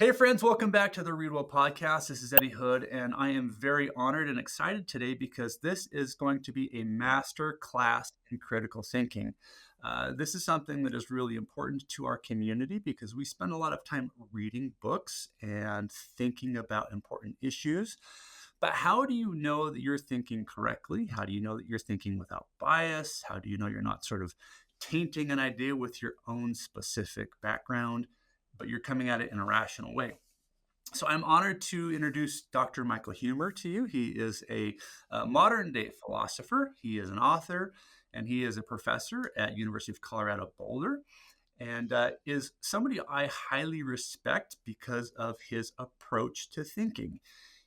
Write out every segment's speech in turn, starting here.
Hey friends, welcome back to the Read Well podcast. This is Eddie Hood, and I am very honored and excited today because this is going to be a master class in critical thinking. This is something that is really important to our community because we spend a lot of time reading books and thinking about important issues. But how do you know that you're thinking correctly? How do you know that you're thinking without bias? How do you know you're not sort of tainting an idea with your own specific background, but you're coming at it in a rational way? So I'm honored to introduce Dr. Michael Huemer to you. He is a modern day philosopher. He is an author, and he is a professor at University of Colorado Boulder, and is somebody I highly respect because of his approach to thinking.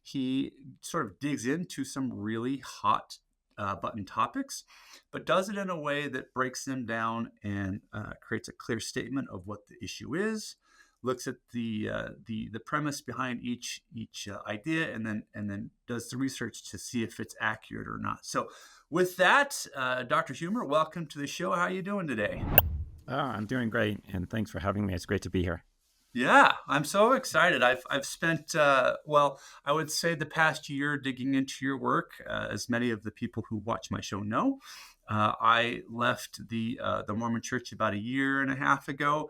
He sort of digs into some really hot button topics, but does it in a way that breaks them down and creates a clear statement of what the issue is, looks at the premise behind each idea, and then does the research to see if it's accurate or not. So, with that, Dr. Huemer, welcome to the show. How are you doing today? Oh, I'm doing great, and thanks for having me. It's great to be here. Yeah, I'm so excited. I've spent I would say the past year digging into your work. As many of the people who watch my show know, I left the Mormon Church about a year and a half ago.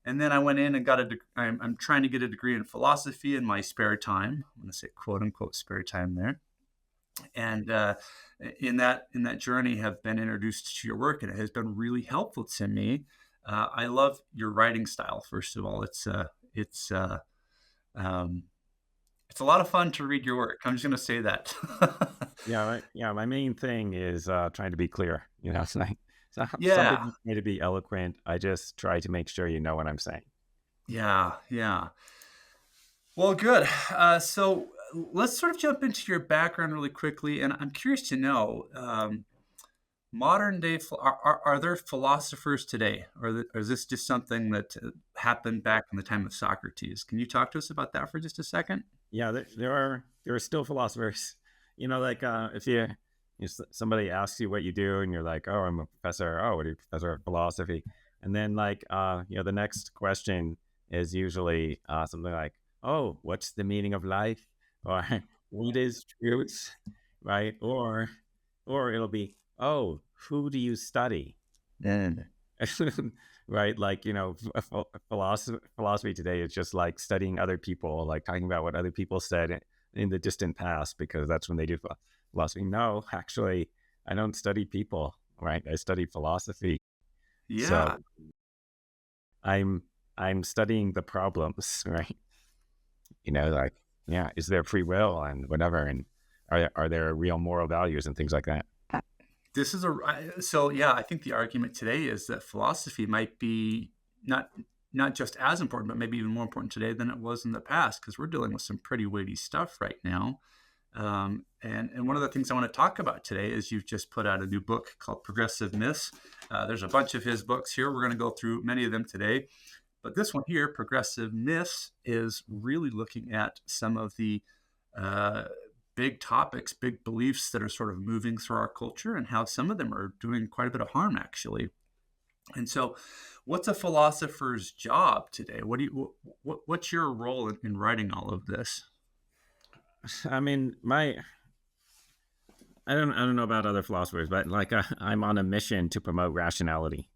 And then I went in and got I'm trying to get a degree in philosophy in my spare time. I'm going to say quote unquote spare time there. And in that journey, have been introduced to your work, and it has been really helpful to me. I love your writing style. First of all, um, it's a lot of fun to read your work. I'm just going to say that. Yeah. My main thing is trying to be clear. It's like some Yeah, people need to be eloquent. I just try to make sure you know what I'm saying. yeah. Well, good. So let's sort of jump into your background really quickly, and I'm curious to know, modern day are there philosophers today, or is this just something that happened back in the time of Socrates? Can you talk to us about that for just a second? Yeah, there are still philosophers. Like if somebody asks you what you do, and you're like, "Oh, I'm a professor." "Oh, what are you, professor of philosophy?" And then the next question is usually something like, "Oh, what's the meaning of life?" or "What is truth?" Right? Or it'll be, "Oh, who do you study?" Mm. Right? Philosophy today is just like studying other people, like talking about what other people said in the distant past, because that's when they do philosophy. No, actually, I don't study people, right? I study philosophy. Yeah, So I'm I'm studying the problems, right? Like, yeah, is there free will and whatever, and are there real moral values and things like that? this is I think the argument today is that philosophy might be not just as important, but maybe even more important today than it was in the past, because we're dealing with some pretty weighty stuff right now. And one of the things I want to talk about today is you've just put out a new book called Progressive Myths. There's a bunch of his books here. We're going to go through many of them today. But this one here, Progressive Myths, is really looking at some of the uh, big topics, big beliefs that are sort of moving through our culture, and how some of them are doing quite a bit of harm, actually. And so, what's a philosopher's job today? What's your role in writing all of this? I mean, I don't know about other philosophers, but like I'm on a mission to promote rationality.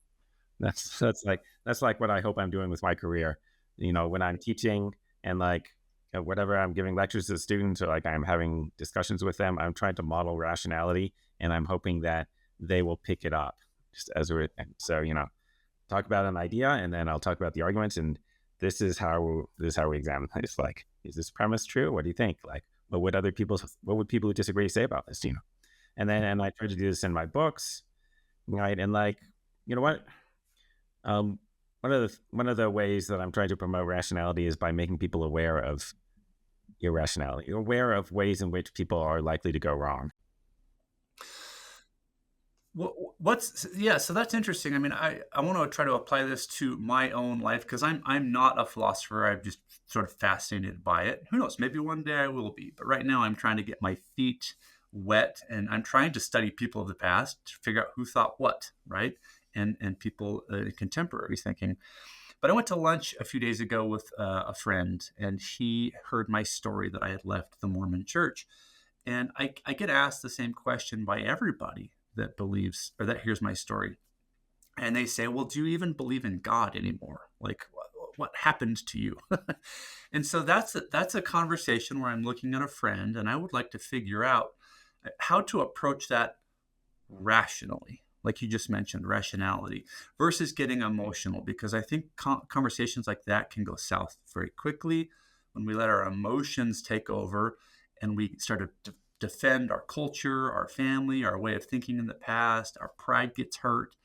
That's like what I hope I'm doing with my career. When I'm teaching and whatever, I'm giving lectures to the students, or like I'm having discussions with them, I'm trying to model rationality, and I'm hoping that they will pick it up. Just as we and so talk about an idea, and then I'll talk about the arguments, and this is how we examine it. It's like, is this premise true? What do you think? Like, what would people who disagree say about this? And I try to do this in my books, right? And like, you know what? Um, one of the ways that I'm trying to promote rationality is by making people aware of irrationality, aware of ways in which people are likely to go wrong. So that's interesting. I mean, I want to try to apply this to my own life because I'm not a philosopher. I'm just sort of fascinated by it. Who knows? Maybe one day I will be. But right now, I'm trying to get my feet wet, and I'm trying to study people of the past to figure out who thought what, right? And people contemporary thinking. But I went to lunch a few days ago with a friend, and he heard my story that I had left the Mormon church. And I get asked the same question by everybody that believes or that hears my story. And they say, well, do you even believe in God anymore? Like, what happened to you? And so that's a conversation where I'm looking at a friend, and I would like to figure out how to approach that rationally, like you just mentioned, rationality, versus getting emotional, because I think conversations like that can go south very quickly when we let our emotions take over and we start to defend our culture, our family, our way of thinking in the past. Our pride gets hurt.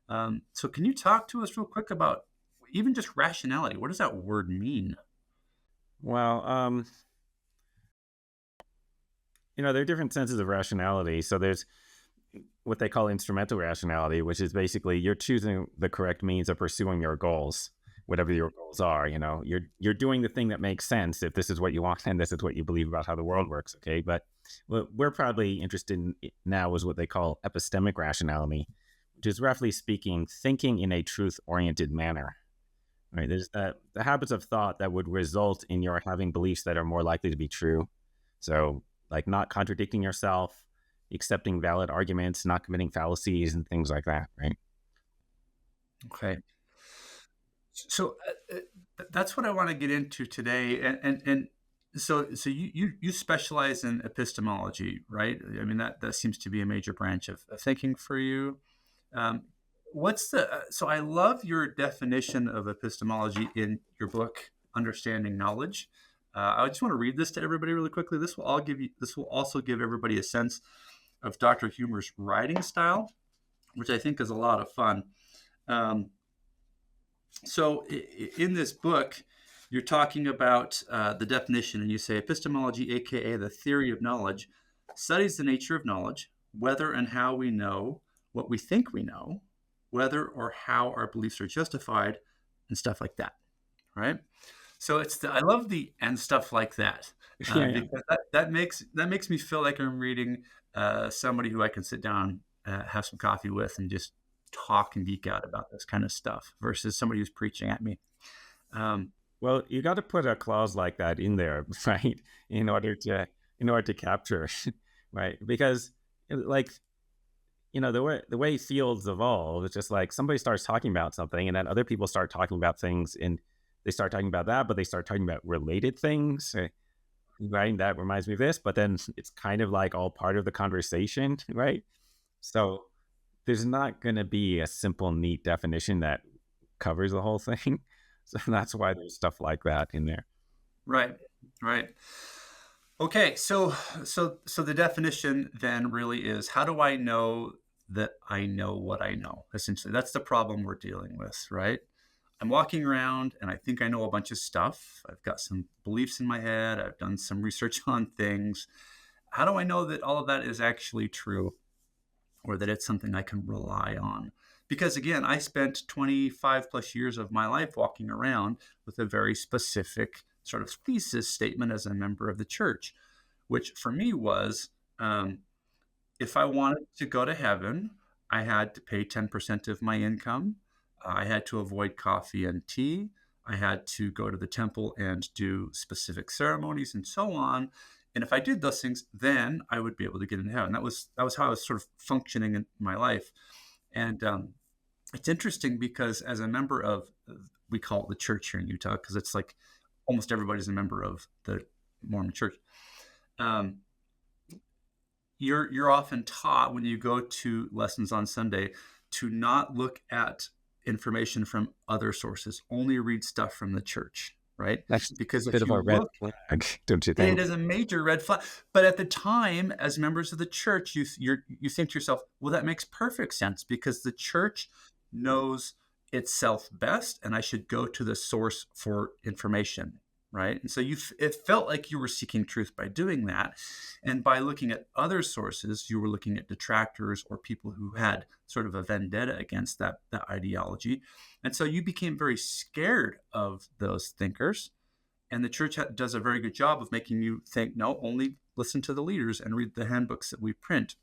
So can you talk to us real quick about even just rationality? What does that word mean? Well, there are different senses of rationality. So there's what they call instrumental rationality, which is basically you're choosing the correct means of pursuing your goals, whatever your goals are. You're doing the thing that makes sense if this is what you want and this is what you believe about how the world works. Okay, but what we're probably interested in now is what they call epistemic rationality, which is roughly speaking thinking in a truth-oriented manner. Right? There's the habits of thought that would result in your having beliefs that are more likely to be true. So, like not contradicting yourself, accepting valid arguments, not committing fallacies, and things like that. Right? Okay. So that's what I want to get into today, and so you specialize in epistemology, right? I mean that seems to be a major branch of thinking for you. Um, what's the so I love your definition of epistemology in your book, Understanding Knowledge. I just want to read this to everybody really quickly. This will also give everybody a sense of Dr. Huemer's writing style, which I think is a lot of fun. Um, so in this book, you're talking about the definition, and you say epistemology, aka the theory of knowledge, studies the nature of knowledge, whether and how we know what we think we know, whether or how our beliefs are justified, and stuff like that. Right. So I love the and stuff like that, Yeah, yeah. because that makes me feel like I'm reading somebody who I can sit down, have some coffee with, and just talk and geek out about this kind of stuff versus somebody who's preaching at me. Um, Well, you got to put a clause like that in there, right? In order to capture, right? Because like the way fields evolve, it's just like somebody starts talking about something, and then other people start talking about things, and they start talking about that, but they start talking about related things, right? That reminds me of this, but then it's kind of like all part of the conversation, right? So there's not going to be a simple, neat definition that covers the whole thing. So that's why there's stuff like that in there. right, right. Okay, so the definition then really is, how do I know that I know what I know? Essentially, that's the problem we're dealing with, right? I'm walking around and I think I know a bunch of stuff. I've got some beliefs in my head. I've done some research on things. How do I know that all of that is actually true, or that it's something I can rely on? Because again, I spent 25 plus years of my life walking around with a very specific sort of thesis statement as a member of the church, which for me was, if I wanted to go to heaven, I had to pay 10% of my income. I had to avoid coffee and tea. I had to go to the temple and do specific ceremonies and so on. And if I did those things, then I would be able to get into heaven. That was how I was sort of functioning in my life. And it's interesting because as a member of, we call it the church here in Utah, because it's like almost everybody's a member of the Mormon church. Um, you're often taught when you go to lessons on Sunday to not look at information from other sources, only read stuff from the church, right? That's Because a bit if of you a red look, flag, don't you it think? is a major red flag. But at the time, as members of the church, you think to yourself, well, that makes perfect sense because the church knows itself best, and I should go to the source for information, right? And so it felt like you were seeking truth by doing that, and by looking at other sources, you were looking at detractors or people who had sort of a vendetta against that ideology, and so you became very scared of those thinkers, and the church does a very good job of making you think, no, only listen to the leaders and read the handbooks that we print.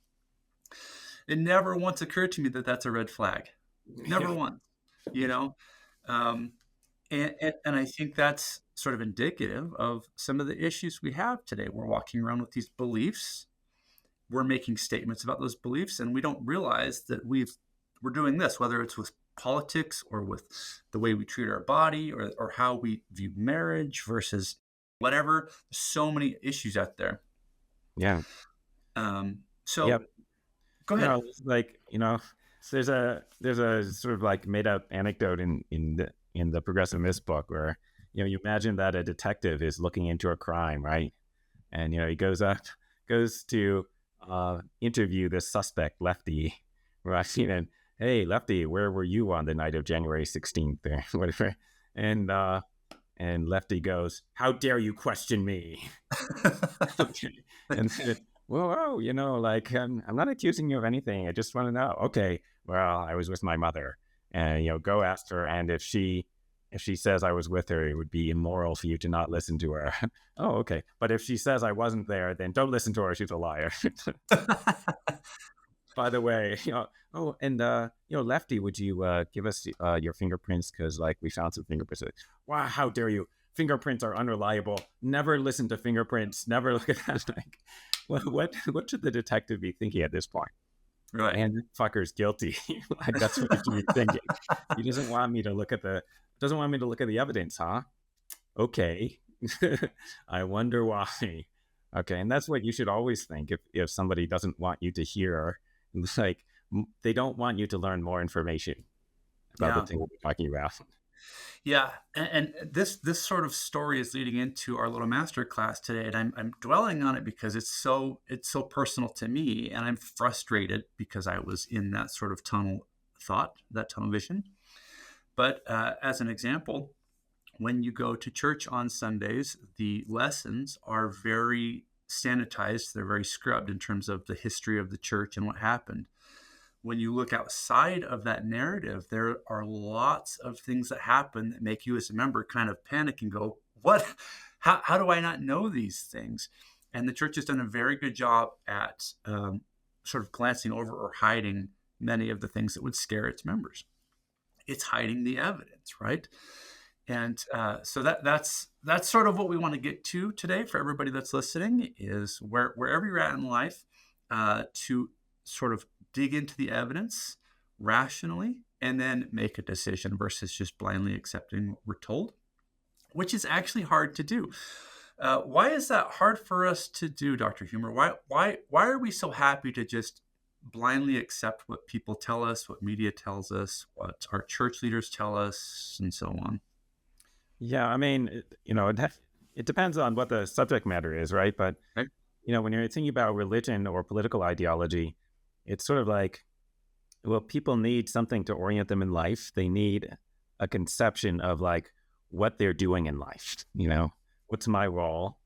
It never once occurred to me that that's a red flag. Never once, you know? Um, And I think that's sort of indicative of some of the issues we have today. We're walking around with these beliefs, we're making statements about those beliefs, and we don't realize that we're doing this, whether it's with politics or with the way we treat our body, or how we view marriage versus whatever. So many issues out there. Yeah. So Yep. go ahead. It's like, so there's a sort of like made up anecdote in the progressivist book where, you imagine that a detective is looking into a crime, right? And he goes to interview this suspect, Lefty, right? And hey, Lefty, where were you on the night of January 16th or whatever? And Lefty goes, "How dare you question me?" Okay. And then, whoa, like I'm not accusing you of anything. I just want to know. Okay, well, I was with my mother, and go ask her. And if she says I was with her, it would be immoral for you to not listen to her. Oh, okay. But if she says I wasn't there, then don't listen to her. She's a liar. By the way, oh, and Lefty, would you give us your fingerprints? Because like we found some fingerprints. Wow, how dare you? Fingerprints are unreliable. Never listen to fingerprints. Never look at that. Like, what should the detective be thinking at this point? Right. And fucker's guilty. Like that's what he should be thinking. He doesn't want me to look at the evidence, huh? Okay. I wonder why. Okay, and that's what you should always think if somebody doesn't want you to hear, like they don't want you to learn more information about the Yeah. thing we're talking about. Yeah, and this sort of story is leading into our little master class today, and I'm dwelling on it because it's so personal to me, and I'm frustrated because I was in that sort of tunnel thought, that tunnel vision. But as an example, when you go to church on Sundays, the lessons are very sanitized; they're very scrubbed in terms of the history of the church and what happened. When you look outside of that narrative, there are lots of things that happen that make you as a member kind of panic and go, what? How do I not know these things? And the church has done a very good job at sort of glancing over or hiding many of the things that would scare its members. It's hiding the evidence, right? And so that's sort of what we want to get to today for everybody that's listening is wherever you're at in life, to sort of dig into the evidence rationally and then make a decision versus just blindly accepting what we're told, which is actually hard to do. Why is that hard for us to do, Dr. Huemer? Why are we so happy to just blindly accept what people tell us, what media tells us, what our church leaders tell us, and so on? Yeah, I mean, it depends on what the subject matter is, right? But Right? when you're thinking about religion or political ideology, it's sort of like, well, people need something to orient them in life. They need a conception of like what they're doing in life. What's my role,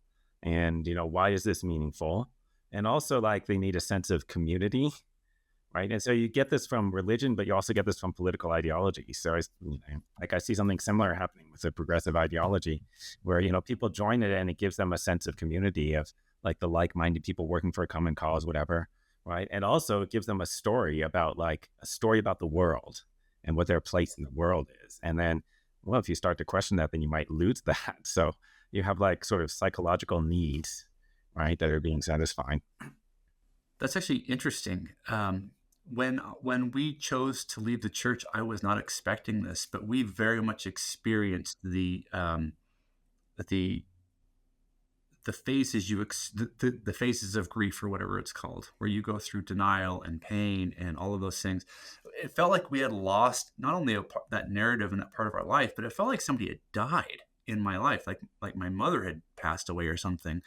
and why is this meaningful? And also, like, they need a sense of community, right? And so you get this from religion, but you also get this from political ideology. So like I see something similar happening with the progressive ideology, where people join it and it gives them a sense of community of like the like-minded people working for a common cause, whatever, right? And also it gives them a story about the world and what their place in the world is. And then, well, if you start to question that, then you might lose that. So you have like sort of psychological needs, right, that are being satisfied. That's actually interesting. When we chose to leave the church, I was not expecting this, but we very much experienced the the phases the phases of grief or whatever it's called, where you go through denial and pain and all of those things. It felt like we had lost not only that narrative and that part of our life, but it felt like somebody had died in my life, like my mother had passed away or something,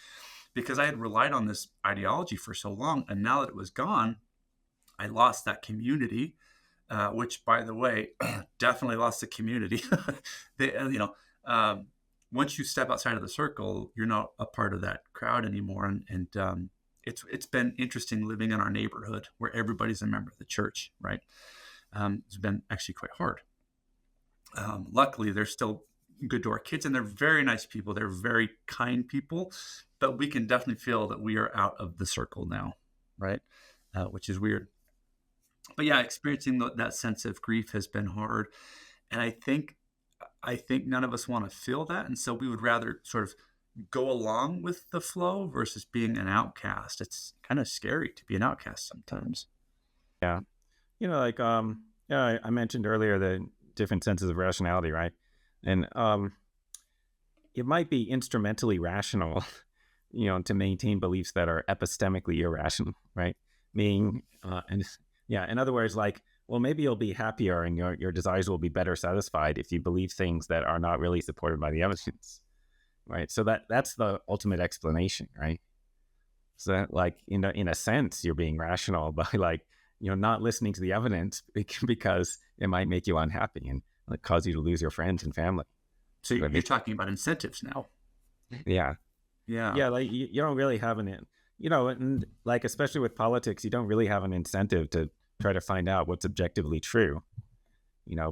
because I had relied on this ideology for so long, and now that it was gone, I lost that community, which, by the way, definitely lost the community. they, um, Once you step outside of the circle, you're not a part of that crowd anymore, and it's been interesting living in our neighborhood where everybody's a member of the church, right? It's been actually quite hard. Luckily, they're still good to our kids, and they're very nice people. They're very kind people, but we can definitely feel that we are out of the circle now, right? Which is weird. But yeah, experiencing that sense of grief has been hard. And I think I think none of us want to feel that. And so we would rather sort of go along with the flow versus being an outcast. It's kind of scary to be an outcast sometimes. Yeah. Like yeah, I mentioned earlier the different senses of rationality, right? And it might be instrumentally rational, to maintain beliefs that are epistemically irrational, right? Meaning, and yeah, in other words, like, well, maybe you'll be happier and your desires will be better satisfied if you believe things that are not really supported by the evidence, right? So that's the ultimate explanation, right? So that, like, in a sense, you're being rational by, like, not listening to the evidence because it might make you unhappy and, like, cause you to lose your friends and family. So But you're talking about incentives now. yeah, Yeah. yeah, like you don't really have and like, especially with politics, you don't really have an incentive to try to find out what's objectively true,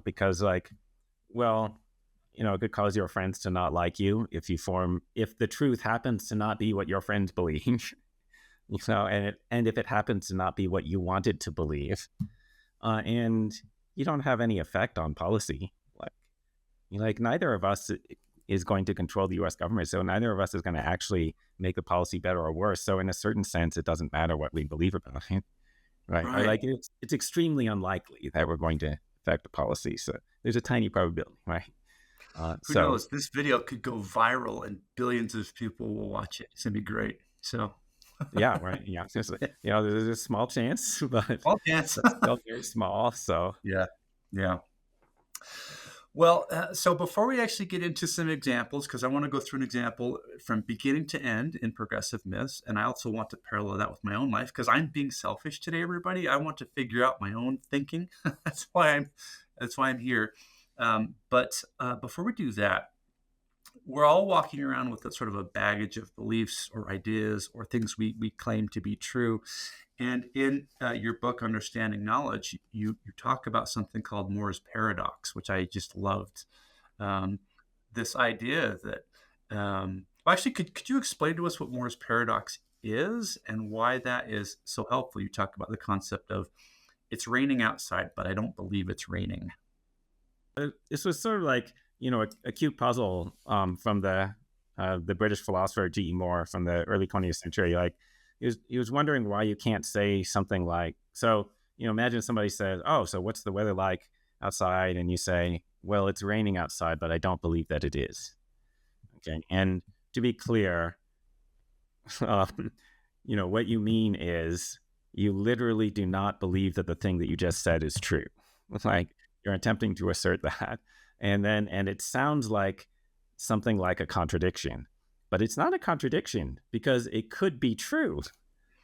because, like, well, it could cause your friends to not like you if the truth happens to not be what your friends believe. And if it happens to not be what you wanted to believe, and you don't have any effect on policy, like neither of us is going to control the U.S. government, so neither of us is going to actually make the policy better or worse. So in a certain sense, it doesn't matter what we believe about it, right? Or, Right. like, it's extremely unlikely that we're going to affect the policy. So there's a tiny probability, right? Who So knows? This video could go viral and billions of people will watch it. It's gonna be great. So, yeah, right, yeah. There's a small chance, but all chance. that's still very small. So Yeah. Yeah. Well, so before we actually get into some examples, because I want to go through an example from beginning to end in progressive myths, and I also want to parallel that with my own life, because I'm being selfish today, everybody. I want to figure out my own thinking. That's why I'm here. But before we do that, we're all walking around with a sort of a baggage of beliefs or ideas or things we claim to be true. And in your book, Understanding Knowledge, you talk about something called Moore's paradox, which I just loved. Um, this idea that, well, actually, could you explain to us what Moore's paradox is and why that is so helpful? You talk about the concept of it's raining outside, but I don't believe it's raining. this was sort of like, a cute puzzle, from the British philosopher G.E. Moore from the early 20th century. Like, he was wondering why you can't say something like, so, imagine somebody says, oh, so what's the weather like outside? And you say, well, it's raining outside, but I don't believe that it is. Okay. And to be clear, what you mean is you literally do not believe that the thing that you just said is true. Like, you're attempting to assert that. And it sounds like something like a contradiction, but it's not a contradiction because it could be true.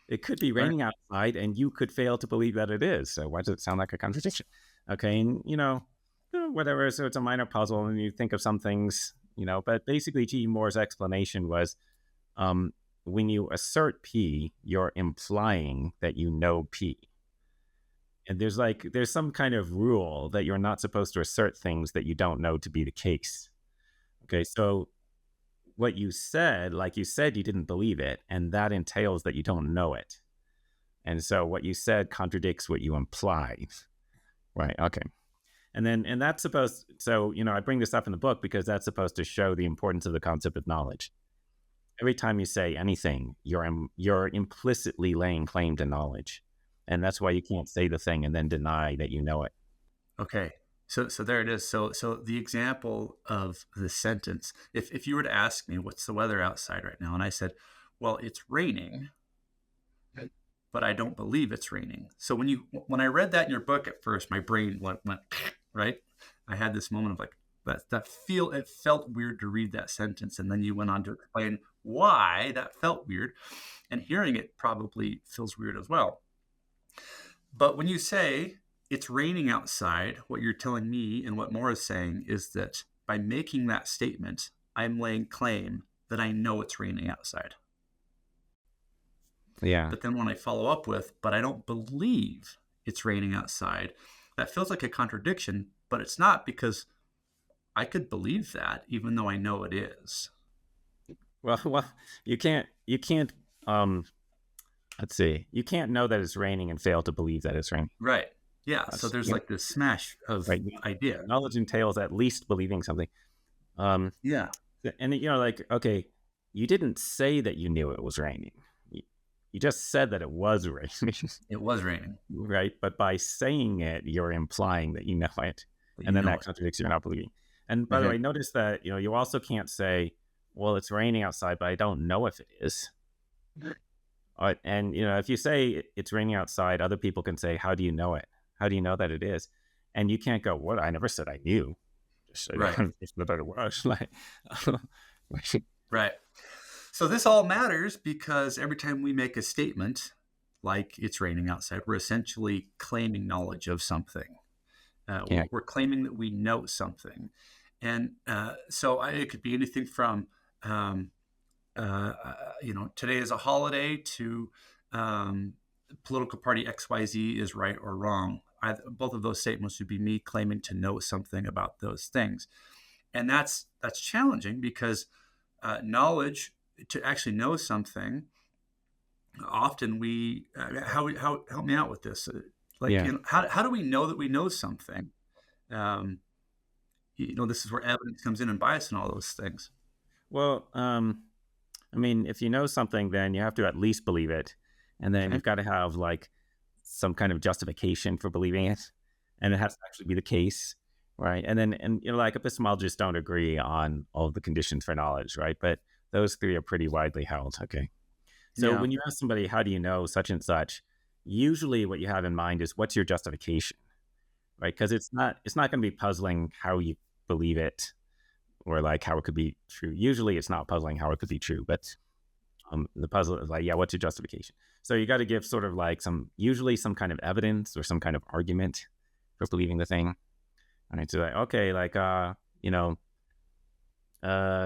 It could be Right. raining outside and you could fail to believe that it is. So why does it sound like a contradiction? Okay. And, whatever. So it's a minor puzzle and you think of some things, but basically G. Moore's explanation was, um, when you assert P, you're implying that you know P. And there's some kind of rule that you're not supposed to assert things that you don't know to be the case. Okay, so what you said, like you said, you didn't believe it, and that entails that you don't know it. And so what you said contradicts what you implied. Right. Okay. And that's supposed, so, I bring this up in the book because that's supposed to show the importance of the concept of knowledge. Every time you say anything, you're implicitly laying claim to knowledge. And that's why you can't say the thing and then deny that you know it. Okay. So there it is. So the example of the sentence, if you were to ask me what's the weather outside right now, and I said, well, it's raining, but I don't believe it's raining. So when I read that in your book at first, my brain went right. I had this moment of like it felt weird to read that sentence, and then you went on to explain why that felt weird, and hearing it probably feels weird as well. But when you say it's raining outside, what you're telling me and what Moore is saying is that by making that statement, I'm laying claim that I know it's raining outside. Yeah. But then when I follow up with, but I don't believe it's raining outside, that feels like a contradiction, but it's not because I could believe that even though I know it is. Well, you can't, let's see, you can't know that it's raining and fail to believe that it's raining. Right. Yeah. So there's like this smash of Right? idea. Knowledge entails at least believing something. Um, Yeah. and like, okay, you didn't say that you knew it was raining. You, you just said that it was raining, It was raining, right? But by saying it, you're implying that you know it, but and you then know that it. contradicts you're not believing. And by the Mhm. way, notice that you also can't say, "Well, it's raining outside, but I don't know if it is." And if you say it's raining outside, other people can say, "How do you know it? How do you know that it is?" And you can't go, "What? I never said I knew. Just said Right. that it was." Like, Right. So this all matters because every time we make a statement like it's raining outside, we're essentially claiming knowledge of something. yeah, We're claiming that we know something. And it could be anything from, um, today is a holiday to um, political party XYZ is right or wrong. Both of those statements would be me claiming to know something about those things. And that's challenging because knowledge to actually know something often how help me out with this like yeah. how do we know that we know something um, this is where evidence comes in and bias and all those things. Well, I mean, if you know something, then you have to at least believe it, and then Okay. you've got to have like some kind of justification for believing it, and it has to actually be the case, right? And like epistemologists don't agree on all of the conditions for knowledge, right? But those three are pretty widely held. Okay, so Yeah. when you ask somebody, "How do you know such and such?" Usually, what you have in mind is what's your justification, right? Because it's not going to be puzzling how you believe it or like how it could be true. Usually, it's not puzzling how it could be true, but the puzzle is like, yeah, what's your justification? So you got to give sort of like usually some kind of evidence or some kind of argument for believing the thing. And it's like, okay, like, you know,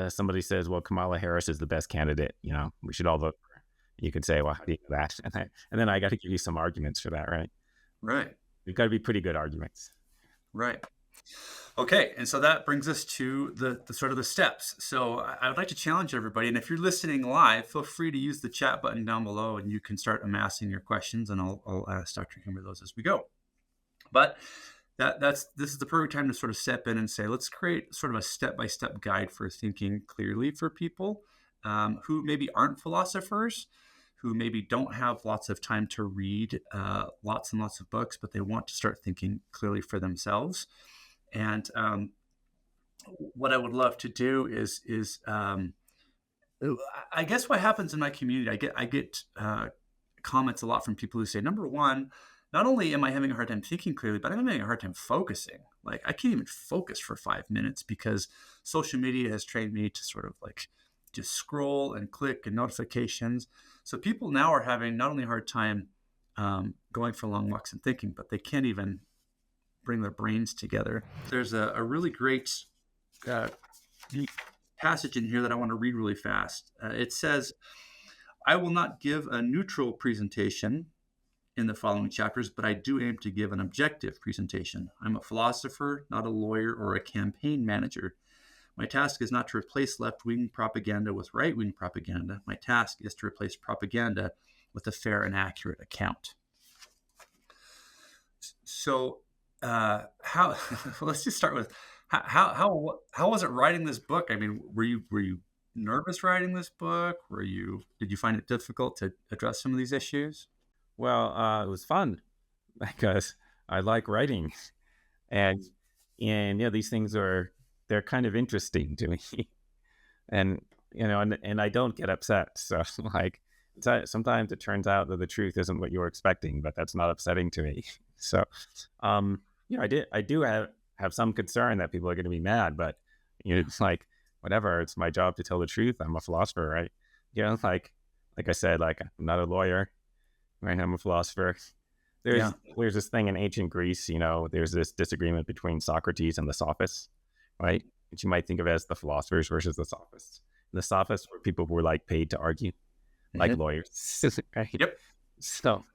somebody says, well, Kamala Harris is the best candidate. We should all vote for her. You could say, well, how do you know that? And then I got to give you some arguments for that, right? Right. You've got to be pretty good arguments. Right. Okay, and so that brings us to the sort of the steps. So I would like to challenge everybody, and if you're listening live, feel free to use the chat button down below, and you can start amassing your questions, and I'll ask Dr. Huemer those as we go. But this is the perfect time to sort of step in and say, let's create sort of a step-by-step guide for thinking clearly for people who maybe aren't philosophers, who maybe don't have lots of time to read lots and lots of books, but they want to start thinking clearly for themselves. And what I would love to do is I guess what happens in my community, I get comments a lot from people who say, number one, not only am I having a hard time thinking clearly, but I'm having a hard time focusing. Like I can't even focus for 5 minutes because social media has trained me to sort of like just scroll and click and notifications. So people now are having not only a hard time going for long walks and thinking, but they can't even bring their brains together. There's a really great uh, passage in here that I want to read really fast. It says, I will not give a neutral presentation in the following chapters, but I do aim to give an objective presentation. I'm a philosopher, not a lawyer or a campaign manager. My task is not to replace left-wing propaganda with right-wing propaganda. My task is to replace propaganda with a fair and accurate account. So, how? Let's just start with how was it writing this book? I mean, were you nervous writing this book? Did you find it difficult to address some of these issues? Well, it was fun because I like writing, and these things they're kind of interesting to me. And and I don't get upset. So like sometimes it turns out that the truth isn't what you're expecting, but that's not upsetting to me. So I do have some concern that people are going to be mad, but it's like whatever. It's my job to tell the truth. I'm a philosopher, right? Like I said, like I'm not a lawyer, right? I'm a philosopher. Yeah. There's this thing in ancient Greece, there's this disagreement between Socrates and the sophists, right? Which you might think of as the philosophers versus the sophists. The sophists were people who were like paid to argue, like Mhm. lawyers, right? Yep. So,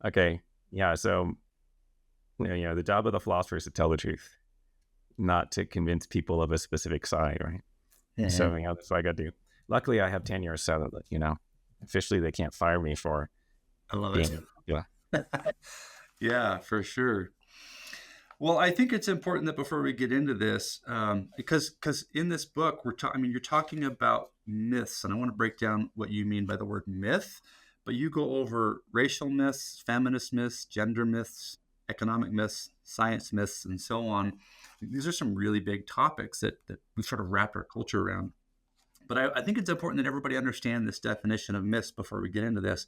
okay, yeah. So, the job of the philosopher is to tell the truth, not to convince people of a specific side, right? So, Mhm. that's what I got to do. Luckily, I have tenure, so that officially they can't fire me for I love it. being, yeah, Yeah, for sure. Well, I think it's important that before we get into this, because in this book we're talking. I mean, you're talking about myths, and I want to break down what you mean by the word myth. But you go over racial myths, feminist myths, gender myths, economic myths, science myths, and so on. These are some really big topics that we've sort of wrapped our culture around. But I think it's important that everybody understand this definition of myths before we get into this.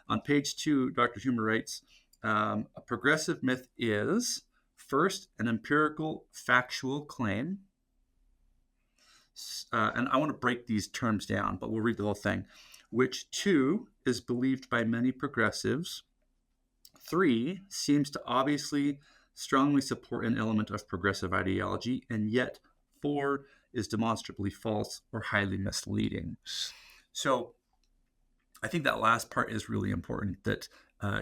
On page 2, Dr. Huemer writes, a progressive myth is, first, an empirical factual claim. And I want to break these terms down, but we'll read the whole thing. Which, 2, is believed by many progressives. 3, seems to obviously strongly support an element of progressive ideology, and yet 4 is demonstrably false or highly misleading. So I think that last part is really important, that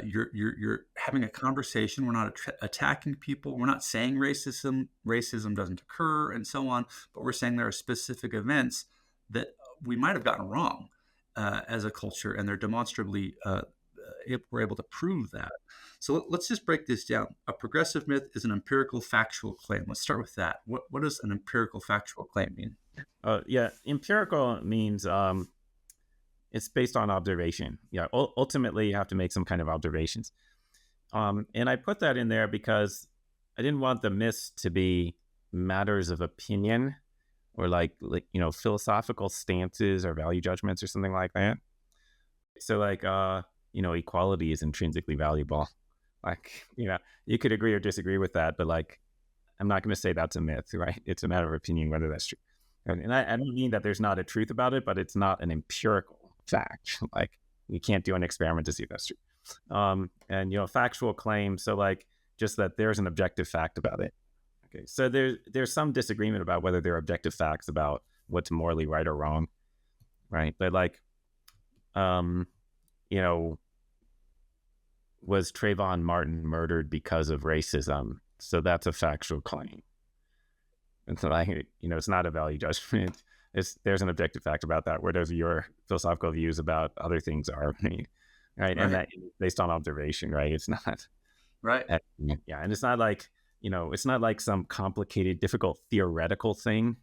you're having a conversation. We're not attacking people. We're not saying racism doesn't occur and so on, but we're saying there are specific events that we might have gotten wrong as a culture, and they're demonstrably we're able to prove that. So let's just break this down. A progressive myth is an empirical factual claim. Let's start with that. What does an empirical factual claim mean? Yeah, empirical means it's based on observation. Yeah, ultimately you have to make some kind of observations. And I put that in there because I didn't want the myths to be matters of opinion or like philosophical stances or value judgments or something like that. So like equality is intrinsically valuable. Like, you could agree or disagree with that, but like, I'm not going to say that's a myth, right? It's a matter of opinion whether that's true. And I don't mean that there's not a truth about it, but it's not an empirical fact. Like, you can't do an experiment to see if that's true. And factual claims. So like, just that there's an objective fact about it. Okay. So there's some disagreement about whether there are objective facts about what's morally right or wrong. Right. But like, was Trayvon Martin murdered because of racism? So that's a factual claim. And so it's not a value judgment. There's an objective fact about that. Where does your philosophical views about other things are, right? And that based on observation, right? It's not right. Yeah, and it's not like it's not like some complicated, difficult theoretical thing,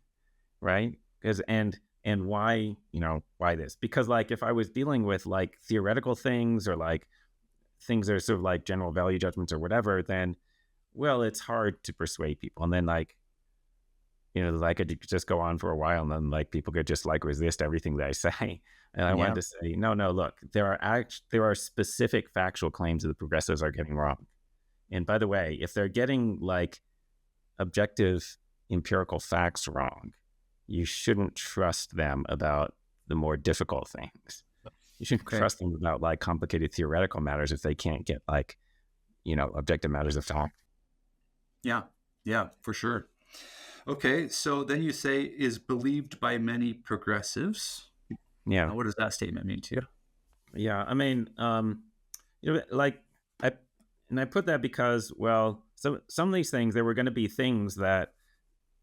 right? Because and why why this? Because like if I was dealing with like theoretical things or like things that are sort of like general value judgments or whatever, then well, it's hard to persuade people. And then like I could just go on for a while and then like people could just like resist everything that I say. And I wanted to say, no, look, there are specific factual claims that the progressives are getting wrong. And by the way, if they're getting like objective empirical facts wrong, you shouldn't trust them about the more difficult things. You shouldn't trust them about like complicated theoretical matters if they can't get like, objective matters of fact. Yeah, for sure. Okay, so then you say is believed by many progressives. Yeah. Now, what does that statement mean to you? Yeah, I mean, like I put that because, well, so some of these things, there were going to be things that,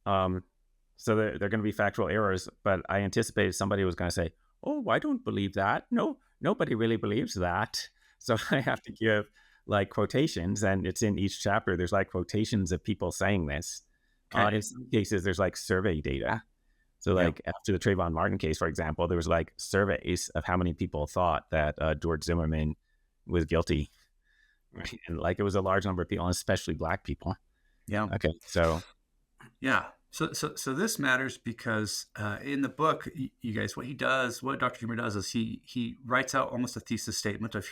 so they're going to be factual errors, but I anticipated somebody was going to say, oh, I don't believe that. No, nobody really believes that. So I have to give like quotations, and it's in each chapter. There's like quotations of people saying this. In some cases, there's like survey data. So like after the Trayvon Martin case, for example, there was like surveys of how many people thought that George Zimmerman was guilty. Right. And like it was a large number of people, and especially Black people. Yeah. Okay. So. Yeah. So this matters because in the book, you guys, what Dr. Huemer does is he writes out almost a thesis statement of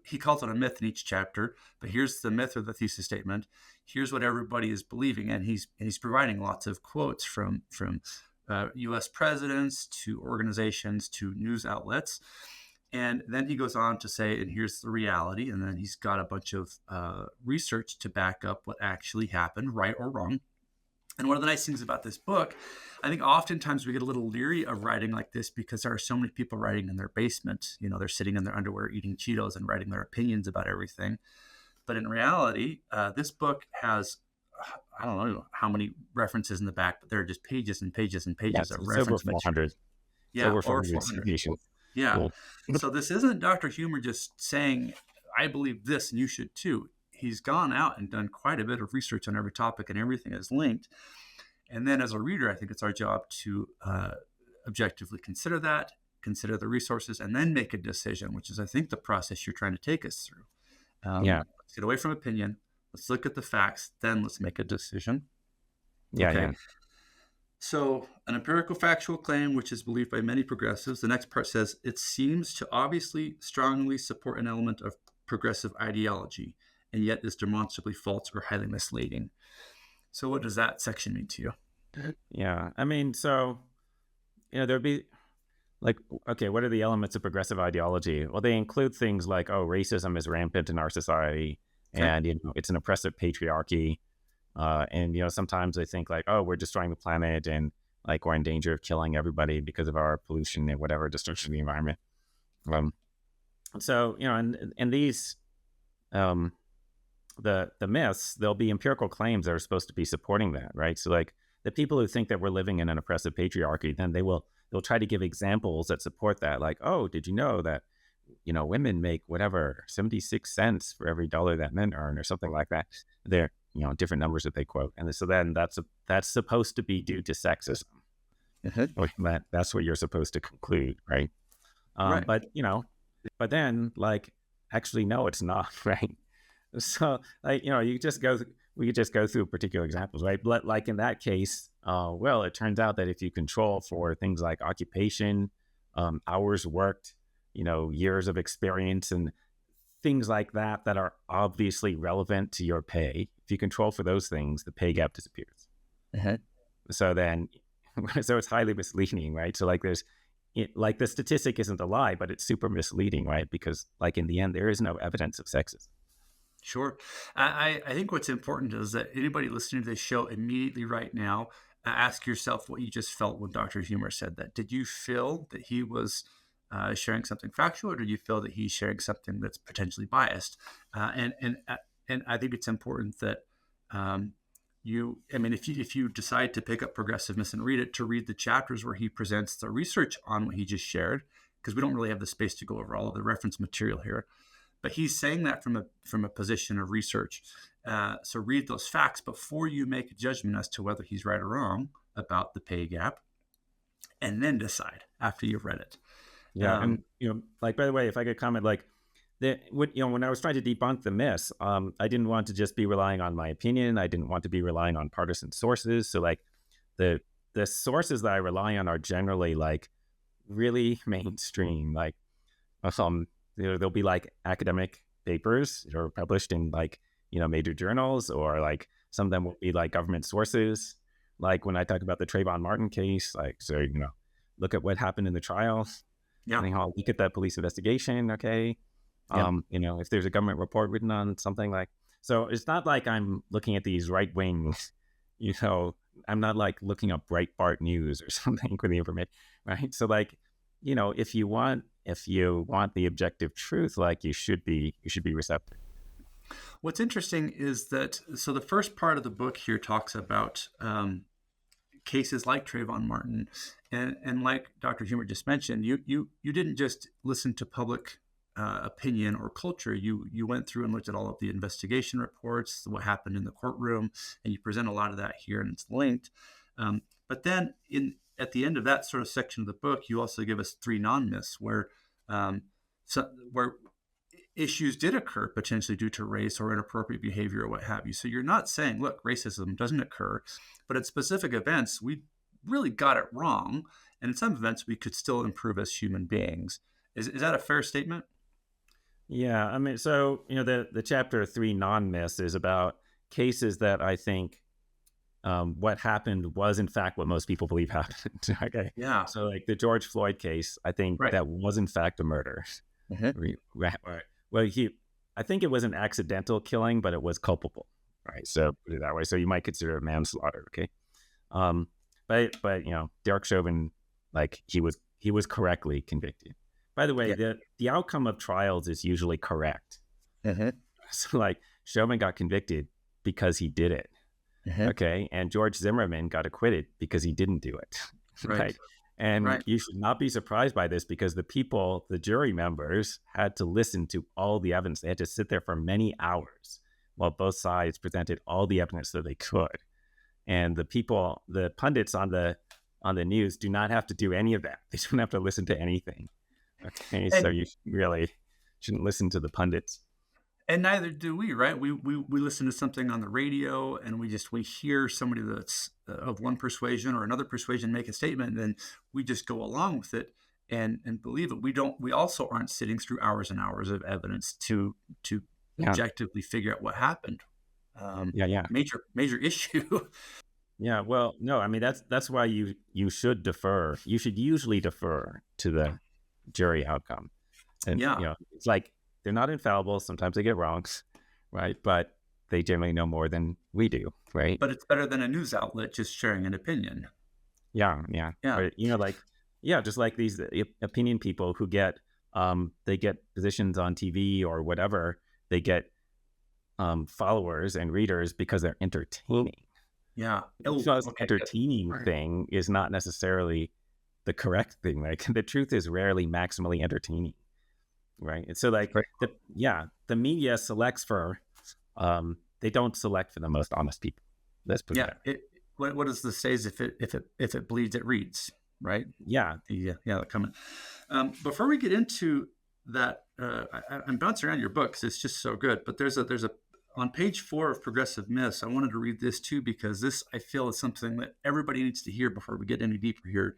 he calls it a myth in each chapter, but here's the myth or the thesis statement. Here's what everybody is believing, and he's providing lots of quotes from U.S. presidents to organizations to news outlets. And then he goes on to say, and here's the reality. And then he's got a bunch of research to back up what actually happened, right or wrong. And one of the nice things about this book, I think oftentimes we get a little leery of writing like this because there are so many people writing in their basement. They're sitting in their underwear eating Cheetos and writing their opinions about everything. But in reality, this book has, I don't know how many references in the back, but there are just pages and pages and pages of reference material. 400. Yeah, over 400. Yeah. Cool. So this isn't Dr. Huemer just saying, I believe this and you should too. he's gone out and done quite a bit of research on every topic, and everything is linked. And then as a reader, I think it's our job to objectively consider that, consider the resources, and then make a decision, which is, I think, the process you're trying to take us through. Yeah. Let's get away from opinion. Let's look at the facts. Then let's make a decision. Yeah. Okay. Yeah. So an empirical factual claim, which is believed by many progressives, the next part says, it seems to obviously strongly support an element of progressive ideology, and yet is demonstrably false or highly misleading. So what does that section mean to you? Yeah. I mean, so, there'd be like, okay, what are the elements of progressive ideology? Well, they include things like, oh, racism is rampant in our society, Okay. and it's an oppressive patriarchy. And sometimes they think like, oh, we're destroying the planet, and like we're in danger of killing everybody because of our pollution and whatever destruction of the environment. So and these the myths, there'll be empirical claims that are supposed to be supporting that, right? So like the people who think that we're living in an oppressive patriarchy, then they'll try to give examples that support that, like, oh, did you know that women make whatever 76 cents for every dollar that men earn, or something like that. They're different numbers that they quote, and so then that's supposed to be due to sexism. That's what you're supposed to conclude, right? Right. But then like, actually, no, it's not, right? So like, we could just go through particular examples, right? But like in that case, well, it turns out that if you control for things like occupation, hours worked, years of experience, and things like that are obviously relevant to your pay, if you control for those things, the pay gap disappears. So then, so it's highly misleading, right? So like like the statistic isn't a lie, but it's super misleading, right? Because like in the end, there is no evidence of sexism. Sure. I think what's important is that anybody listening to this show immediately right now, ask yourself what you just felt when Dr. Huemer said that. Did you feel that he was sharing something factual, or did you feel that he's sharing something that's potentially biased? And I think it's important that if you decide to pick up Progressiveness and read it, to read the chapters where he presents the research on what he just shared, because we don't really have the space to go over all of the reference material here. But he's saying that from a position of research. So read those facts before you make a judgment as to whether he's right or wrong about the pay gap, and then decide after you've read it. Yeah, and like, by the way, if I could comment, like, when I was trying to debunk the myths, I didn't want to just be relying on my opinion. I didn't want to be relying on partisan sources. So like, the sources that I rely on are generally like really mainstream. Like, there'll be like academic papers that are published in like major journals, or like some of them will be like government sources. Like when I talk about the Trayvon Martin case, like, so look at what happened in the trial. Yeah. Look at that police investigation. Okay. Yeah. If there's a government report written on something, like, so it's not like I'm looking at these right wing, I'm not like looking up Breitbart News or something for the information, right? So like, if you want the objective truth, like you should be receptive. What's interesting is that, so the first part of the book here talks about cases like Trayvon Martin, and like Dr. Huemer just mentioned, you didn't just listen to public opinion or culture. You went through and looked at all of the investigation reports, what happened in the courtroom, and you present a lot of that here, and it's linked. But then at the end of that sort of section of the book, you also give us 3 non-myths where issues did occur potentially due to race or inappropriate behavior or what have you. So you're not saying, look, racism doesn't occur, but at specific events, we really got it wrong. And in some events, we could still improve as human beings. Is that a fair statement? Yeah. I mean, so, the chapter 3 non-myths is about cases that I think what happened was in fact what most people believe happened. Okay. Yeah. So like the George Floyd case, I think that was in fact a murder. Right. Well, I think it was an accidental killing, but it was culpable. Right. So put it that way. So you might consider it manslaughter. Okay. But Derek Chauvin, like he was correctly convicted. By the way, the outcome of trials is usually correct. So like Chauvin got convicted because he did it. Okay. And George Zimmerman got acquitted because he didn't do it. Right. And you should not be surprised by this, because the jury members had to listen to all the evidence. They had to sit there for many hours while both sides presented all the evidence that they could. And the pundits on the news do not have to do any of that. They don't have to listen to anything. Okay, so And you really shouldn't listen to the pundits. neither do we, right? We listen to something on the radio, and we hear somebody that's of one persuasion or another persuasion make a statement, and then we just go along with it and believe it. We also aren't sitting through hours and hours of evidence to Yeah, objectively figure out what happened. yeah. Major issue. Yeah, well, no, I mean that's why you should defer. You should usually defer to the jury outcome. And Yeah, it's like they're not infallible. Sometimes they get wrongs, right? But they generally know more than we do, right? but it's better than a news outlet just sharing an opinion. Yeah, yeah. Yeah, Or like yeah, just like these opinion people who get they get positions on TV or whatever. They get followers and readers because they're entertaining. yeah. Each Oh, of us okay, good. entertaining All right. thing is not necessarily the correct thing. Like the truth is rarely maximally entertaining, right? And so like Right. the media selects for they don't select for the most honest people. Let's put it Yeah. that way. What does this say? Is if it bleeds, it reads, right? Yeah, The comment. Before we get into that, I'm bouncing around your book because it's just so good. But there's a on page 4 of Progressive Myths. I wanted to read this too because this I feel is something that everybody needs to hear before we get any deeper here.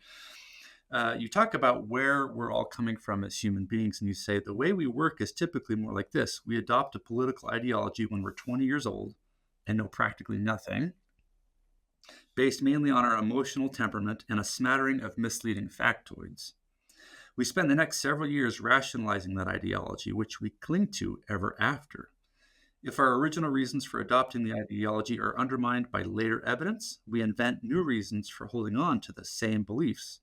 You talk about where we're all coming from as human beings, and you say the way we work is typically more like this: we adopt a political ideology when we're 20 years old and know practically nothing, based mainly on our emotional temperament and a smattering of misleading factoids. We spend the next several years rationalizing that ideology, which we cling to ever after. If our original reasons for adopting the ideology are undermined by later evidence, we invent new reasons for holding on to the same beliefs.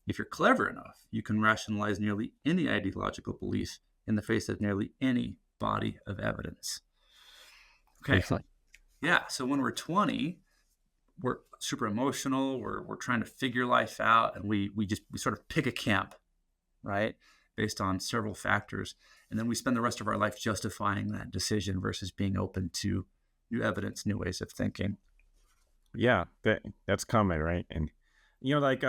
If you're clever enough, you can rationalize nearly any ideological belief in the face of nearly any body of evidence. Okay, excellent. yeah, so when we're 20, we're super emotional, we're trying to figure life out, and we sort of pick a camp, right, based on several factors, and then we spend the rest of our life justifying that decision versus being open to new evidence, new ways of thinking. Yeah, that's common, right? And like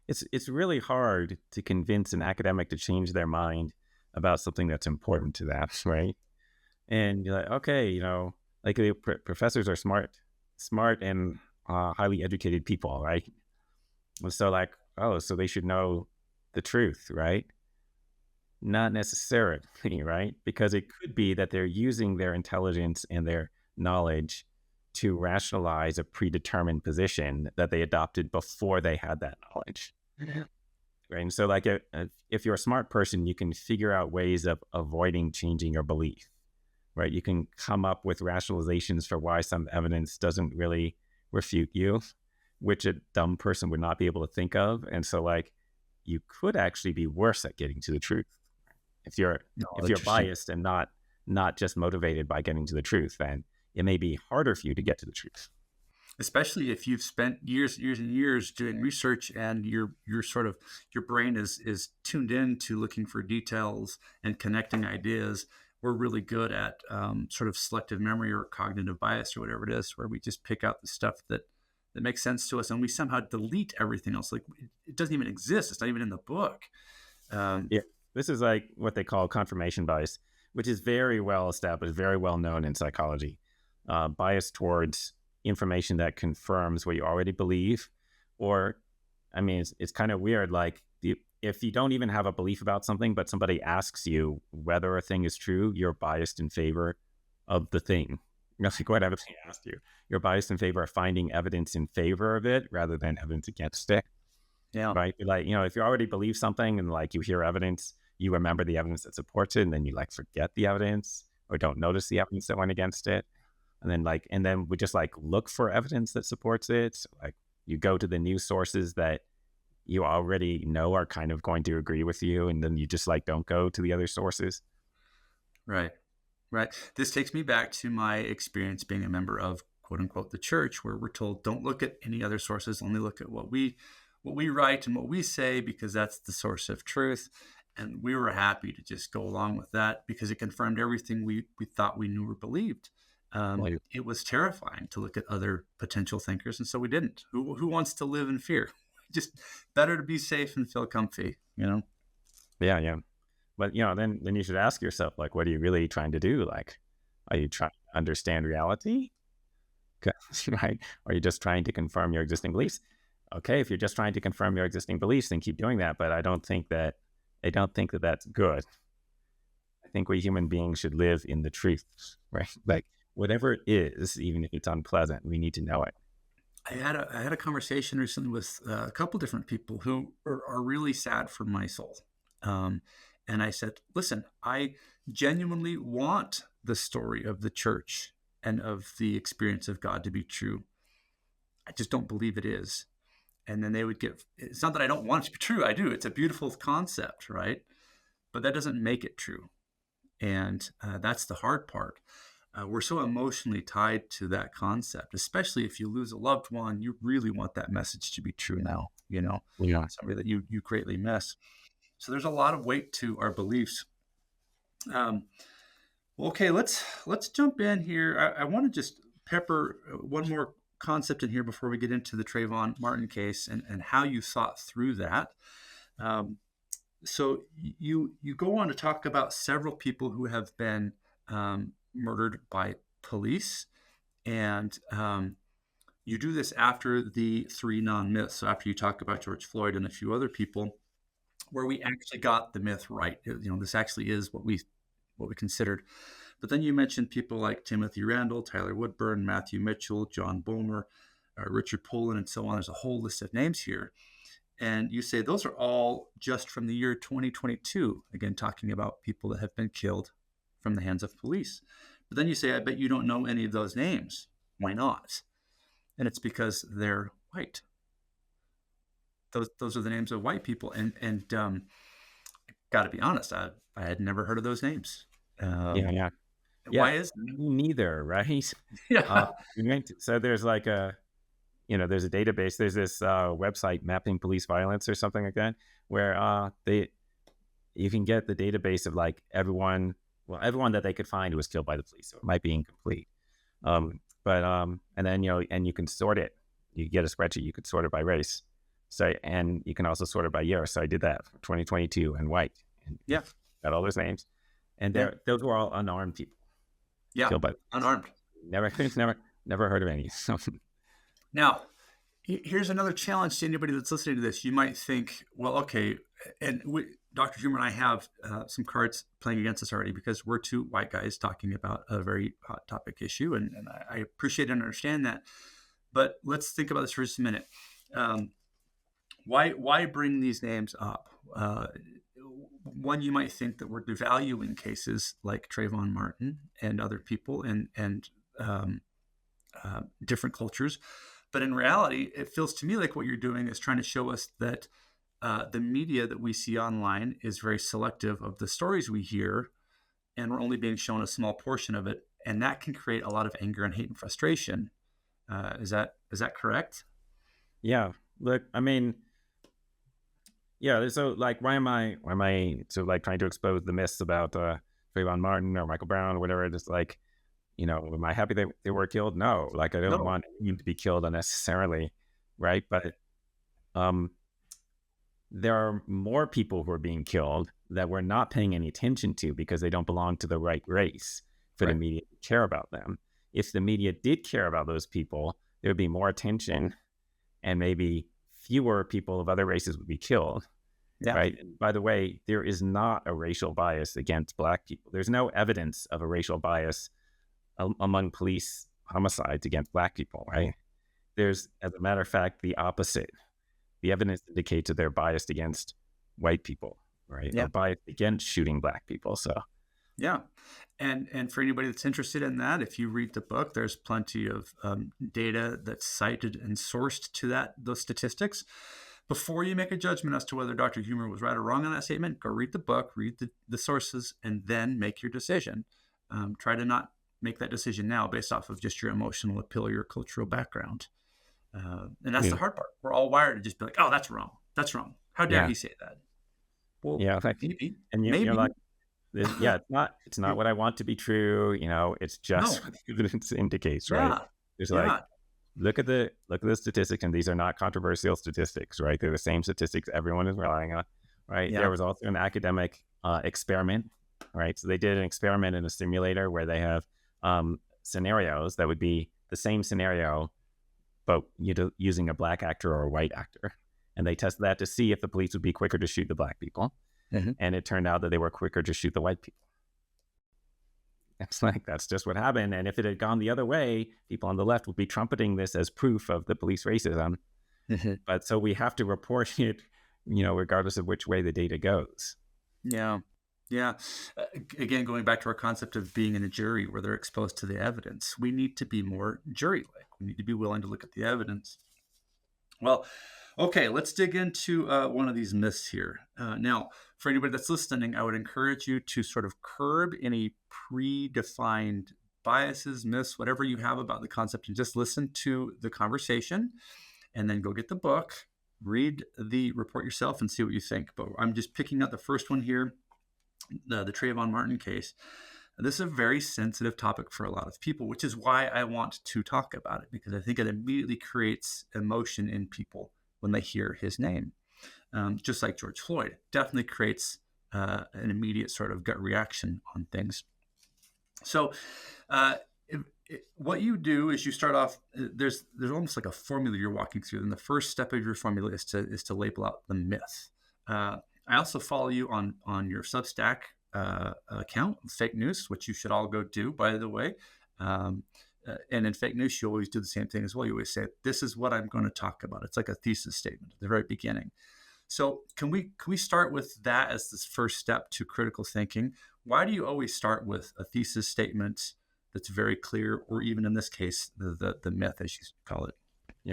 it's really hard to convince an academic to change their mind about something that's important to them, right? And you're like, okay, like the professors are smart and highly educated people, right? And so like, oh, so they should know the truth, right? Not necessarily, right? Because it could be that they're using their intelligence and their knowledge to rationalize a predetermined position that they adopted before they had that knowledge. Yeah. Right. And so, like, if you're a smart person, you can figure out ways of avoiding changing your belief, right? You can come up with rationalizations for why some evidence doesn't really refute you, which a dumb person would not be able to think of. And so, like, you could actually be worse at getting to the truth if you're No, if you're interesting. biased and not just motivated by getting to the truth. Then it may be harder for you to get to the truth. Especially if you've spent years and years doing research, and your brain is tuned in to looking for details and connecting ideas. We're really good at sort of selective memory or cognitive bias or whatever it is, where we just pick out the stuff that makes sense to us, and we somehow delete everything else. Like it doesn't even exist. It's not even in the book. Um, Yeah, this is like what they call confirmation bias, which is very well established, very well known in psychology. Bias towards information that confirms what you already believe, or, I mean, it's kind of weird. Like if you don't even have a belief about something, but somebody asks you whether a thing is true, you're biased in favor of the thing. Like whatever they asked you, you're biased in favor of finding evidence in favor of it rather than evidence against it. yeah, Right? Like, if you already believe something and like you hear evidence, you remember the evidence that supports it, and then you like forget the evidence or don't notice the evidence that went against it. And then we just like look for evidence that supports it. So, like, you go to the news sources that you already know are kind of going to agree with you, and then you just like don't go to the other sources. right. Right. This takes me back to my experience being a member of quote unquote the church, where we're told don't look at any other sources, only look at what we write and what we say, because that's the source of truth. And we were happy to just go along with that because it confirmed everything we thought we knew or believed. Like, It was terrifying to look at other potential thinkers, and so we didn't. Who wants to live in fear? Just better to be safe and feel comfy, you know? yeah, yeah. But then you should ask yourself, like, what are you really trying to do? Like, are you trying to understand reality? 'Cause, right? Or are you just trying to confirm your existing beliefs? Okay, if you're just trying to confirm your existing beliefs, then keep doing that. But I don't think that that's good. I think we human beings should live in the truth, right? Like whatever it is, even if it's unpleasant, we need to know it. I had a conversation recently with a couple different people who are really sad for my soul. Um, and I said, listen, I genuinely want the story of the church and of the experience of God to be true. I just don't believe it is. And then they would get, it's not that I don't want it to be true. I do. It's a beautiful concept, right? But that doesn't make it true. And that's the hard part. We're so emotionally tied to that concept, especially if you lose a loved one. You really want that message to be true now, Yeah. somebody that you greatly miss. So there's a lot of weight to our beliefs. Um, well, okay, let's jump in here. I want to just pepper one more concept in here before we get into the Trayvon Martin case and how you thought through that. Um, so you go on to talk about several people who have been murdered by police, and you do this after the three non-myths. So after you talk about George Floyd and a few other people, where we actually got the myth right. This actually is what we considered. But then you mentioned people like Timothy Randall, Tyler Woodburn, Matthew Mitchell, John Boehmer, Richard Poland, and so on. There's a whole list of names here. And you say those are all just from the year 2022, again, talking about people that have been killed from the hands of police. But then you say, I bet you don't know any of those names. Why not? And it's because they're white. Those are the names of white people. And got to be honest, I had never heard of those names. Yeah. Yeah. Yeah. Why is Me neither, right? Uh, yeah. so there's like there's a database. There's this website, Mapping Police Violence or something like that, where you can get the database of like everyone that they could find who was killed by the police. So it might be incomplete. But and then and you can sort it. You get a spreadsheet. You could sort it by race. So and you can also sort it by year. So I did that for 2022 and white. And Yeah. got all those names, and Yeah. those were all unarmed people Yeah. killed by the police. Unarmed. Never heard of any. So Now, here's another challenge to anybody that's listening to this. You might think, well, okay, and Dr. Huemer and I have some cards playing against us already because we're two white guys talking about a very hot topic issue, and I appreciate and understand that. But let's think about this for just a minute. Why bring these names up? One, you might think that we're devaluing cases like Trayvon Martin and other people and different cultures. But in reality, it feels to me like what you're doing is trying to show us that the media that we see online is very selective of the stories we hear, and we're only being shown a small portion of it. And that can create a lot of anger and hate and frustration. Is that correct? yeah, look, I mean, yeah. So like, why am I so like trying to expose the myths about Trayvon Martin or Michael Brown or whatever? Just like, am I happy they were killed? No, like I don't No. want you to be killed unnecessarily, right? But there are more people who are being killed that we're not paying any attention to because they don't belong to the right race for the Right. media to care about them. If the media did care about those people, there would be more attention and maybe fewer people of other races would be killed, Yeah. right? And by the way, there is not a racial bias against Black people. There's no evidence of a racial bias among police homicides against Black people, right? There's, as a matter of fact, the opposite. The evidence indicates that they're biased against white people, right? Yeah. Or biased against shooting Black people. So, Yeah. And for anybody that's interested in that, if you read the book, there's plenty of data that's cited and sourced to those statistics. Before you make a judgment as to whether Dr. Huemer was right or wrong on that statement, go read the book, read the sources, and then make your decision. Try to not make that decision now based off of just your emotional appeal or your cultural background. And that's yeah. the hard part. We're all wired to just be like, oh, that's wrong. That's wrong. How dare Yeah. he say that? Well, Yeah, like, maybe, and you're maybe. like, yeah, it's not what I want to be true. It's just No. what the evidence indicates, right? Yeah. It's like, Yeah. look at the statistics, and these are not controversial statistics, right? They're the same statistics everyone is relying on, right? There Yeah. was also an academic experiment, right? So they did an experiment in a simulator where they have scenarios that would be the same scenario, but using a black actor or a white actor, and they tested that to see if the police would be quicker to shoot the black people, Mhm. and it turned out that they were quicker to shoot the white people. It's like, that's just what happened. And if it had gone the other way, people on the left would be trumpeting this as proof of the police racism. Mhm. But so we have to report it, regardless of which way the data goes. Yeah. Yeah. Again, going back to our concept of being in a jury where they're exposed to the evidence, we need to be more jury-like. We need to be willing to look at the evidence. Well, okay, let's dig into one of these myths here. Now, for anybody that's listening, I would encourage you to sort of curb any predefined biases, myths, whatever you have about the concept, and just listen to the conversation and then go get the book, read the report yourself, and see what you think. But I'm just picking up the first one here, the Trayvon Martin case. This is a very sensitive topic for a lot of people, which is why I want to talk about it, because I think it immediately creates emotion in people when they hear his name. Just like George Floyd, definitely creates an immediate sort of gut reaction on things. So, what you do is you start off. There's almost like a formula you're walking through, and the first step of your formula is to label out the myth. I also follow you on your Substack account, Fake News, which you should all go do, by the way. And in Fake News, you always do the same thing as well. You always say, "This is what I'm going to talk about." It's like a thesis statement at the very beginning. So can we start with that as this first step to critical thinking? Why do you always start with a thesis statement that's very clear, or even in this case, the myth, as you call it?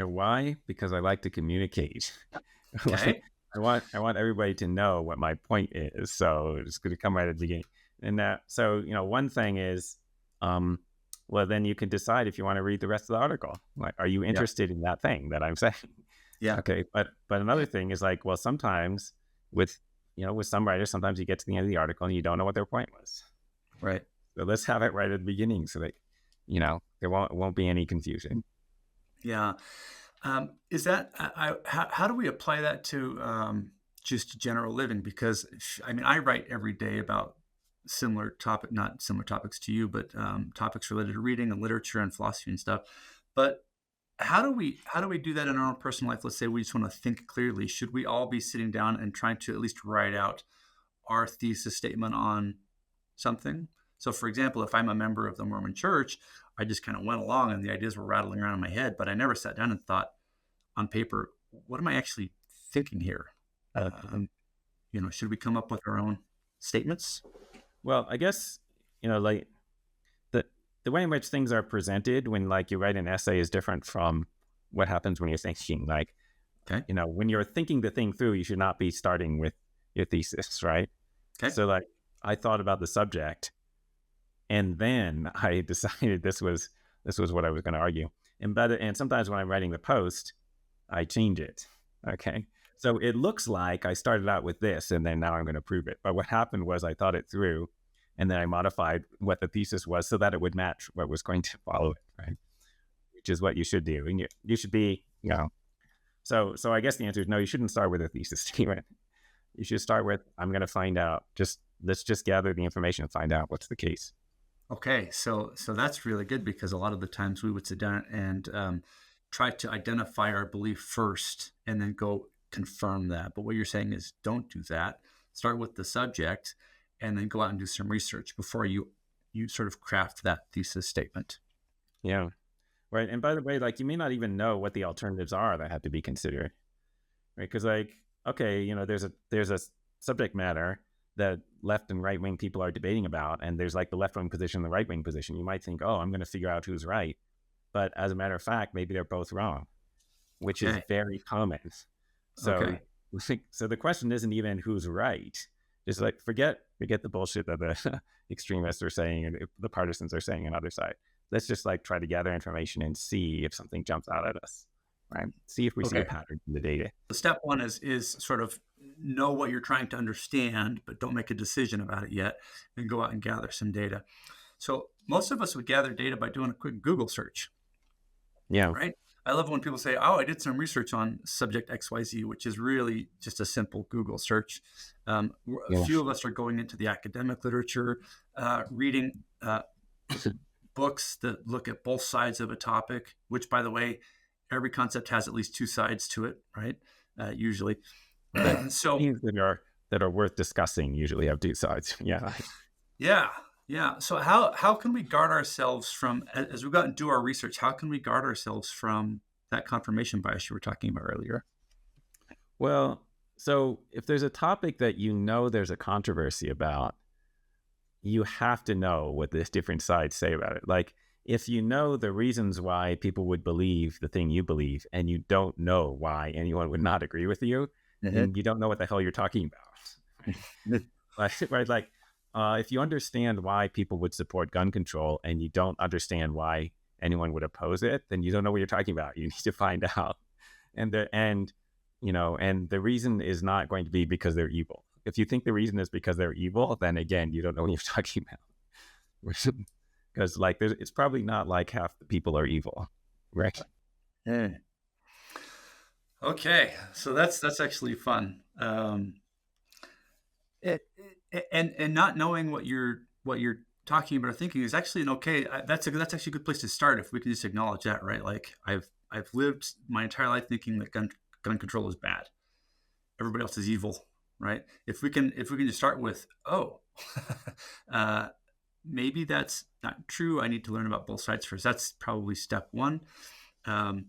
Why? Because I like to communicate. Like, Okay. I want everybody to know what my point is. So it's going to come right at the beginning. And so one thing is, well, then you can decide if you want to read the rest of the article. Like, are you Yeah. interested in that thing that I'm saying? Yeah. Okay, but another thing is, like, well, sometimes with with some writers, sometimes you get to the end of the article and you don't know what their point was. Right. So let's have it right at the beginning, so that there won't be any confusion. Yeah. Is that how do we apply that to just general living? Because I mean, I write every day about not similar topics to you, but topics related to reading and literature and philosophy and stuff. But how do we do that in our own personal life? Let's say we just want to think clearly. Should we all be sitting down and trying to at least write out our thesis statement on something? So, for example, if I'm a member of the Mormon Church, I just kind of went along and the ideas were rattling around in my head, but I never sat down and thought on paper, what am I actually thinking here? Um, should we come up with our own statements? Well, I guess like the way in which things are presented when, like, you write an essay is different from what happens when you're thinking. Like, Okay. when you're thinking the thing through, you should not be starting with your thesis, right? Okay. So, like, I thought about the subject, and then I decided this was what I was going to argue. And sometimes when I'm writing the post, I change it. Okay. So it looks like I started out with this, and then now I'm going to prove it. But what happened was I thought it through, and then I modified what the thesis was so that it would match what was going to follow it, right? Which is what you should do. And you should be, So I guess the answer is no, you shouldn't start with a thesis statement. You should start with, I'm going to find out. Let's just gather the information and find out what's the case. Okay, so that's really good, because a lot of the times we would sit down and try to identify our belief first and then go confirm that. But what you're saying is, don't do that. Start with the subject and then go out and do some research before you sort of craft that thesis statement. Yeah. Right. And by the way, like, you may not even know what the alternatives are that have to be considered. Right. Because, like, okay, there's a subject matter that left and right wing people are debating about, and there's, like, the left wing position and the right wing position. You might think, oh, I'm going to figure out who's right. But as a matter of fact, maybe they're both wrong, which is Okay. very common. So, Okay. so the question isn't even who's right. Just, like, forget the bullshit that the extremists are saying and the partisans are saying on the other side. Let's just, like, try to gather information and see if something jumps out at us, right? See if we see a Okay. pattern in the data. The step one is sort of know what you're trying to understand, but don't make a decision about it yet, and go out and gather some data. So most of us would gather data by doing a quick Google search, Yeah. right? I love when people say, "Oh, I did some research on subject XYZ," which is really just a simple Google search. A Yeah. few of us are going into the academic literature, reading books that look at both sides of a topic, which, by the way, every concept has at least two sides to it, right? Usually. But so, Things that are worth discussing usually have two sides. Yeah. yeah, yeah. So how can we guard ourselves from, as we go out and do our research, how can we guard ourselves from that confirmation bias you were talking about earlier? Well, so if there's a topic that you know there's a controversy about, you have to know what the different sides say about it. Like, if you know the reasons why people would believe the thing you believe, and you don't know why anyone would not agree with you, Mhm. then you don't know what the hell you're talking about. Right? Like, if you understand why people would support gun control and you don't understand why anyone would oppose it, then you don't know what you're talking about. You need to find out. And the reason is not going to be because they're evil. If you think the reason is because they're evil, then again, you don't know what you're talking about. Because it's probably not like half the people are evil, right? Yeah. Okay, so that's actually fun. And not knowing what you're talking about or thinking is actually an okay. That's actually a good place to start if we can just acknowledge that, right? Like I've lived my entire life thinking that gun control is bad. Everybody else is evil, right? If we can just start with, oh, uh, maybe that's not true. I need to learn about both sides first. That's probably step one. Um,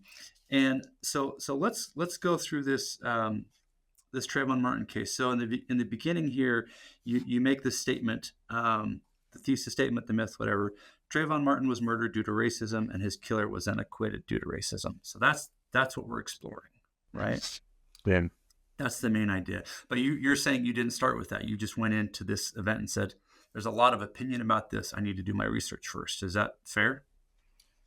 and so let's go through this Trayvon Martin case. So in the beginning here, you make this statement, the thesis statement, the myth, whatever. Trayvon Martin was murdered due to racism, and his killer was then acquitted due to racism. So that's what we're exploring, right? Then That's the main idea. But you're saying you didn't start with that. You just went into this event and said, "There's a lot of opinion about this. I need to do my research first." Is that fair?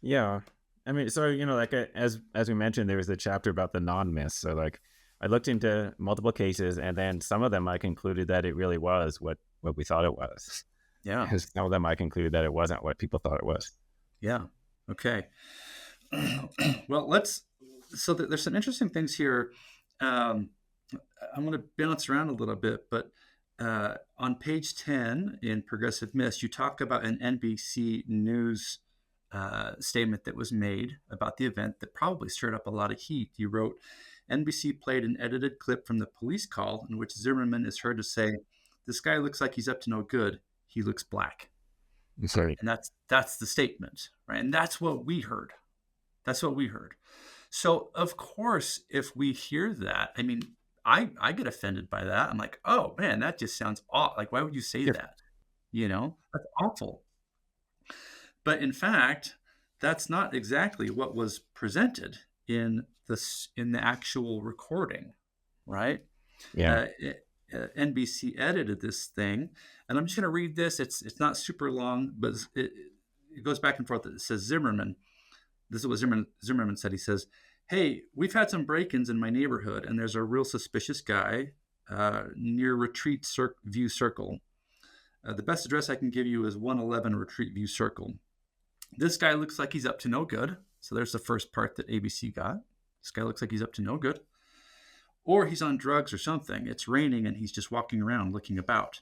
yeah, I mean, so like as we mentioned, there was a chapter about the non-myths. So like, I looked into multiple cases, and then some of them I concluded that it really was what we thought it was. Yeah. And some of them I concluded that it wasn't what people thought it was. Yeah. Okay. Well, let's. So there's some interesting things here. Um, I'm going to bounce around a little bit, but on page 10 in Progressive Myths, you talk about an NBC News statement that was made about the event that probably stirred up a lot of heat. You wrote, NBC played an edited clip from the police call in which Zimmerman is heard to say, "This guy looks like he's up to no good. He looks black." Sorry. And that's the statement, right? And that's what we heard. That's what we heard. So of course, if we hear that, I mean, I get offended by that. I'm like, oh man, that just sounds awful. Like, why would you say Yeah. that? That's awful. But in fact, that's not exactly what was presented in the actual recording, right? Yeah. NBC edited this thing, and I'm just going to read this. It's not super long, but it goes back and forth. It says Zimmerman. This is what Zimmerman said. He says, "Hey, we've had some break-ins in my neighborhood, and there's a real suspicious guy near Retreat View Circle. The best address I can give you is 111 Retreat View Circle. This guy looks like he's up to no good." So there's the first part that ABC got. This guy looks like he's up to no good. Or he's on drugs or something. It's raining and he's just walking around looking about.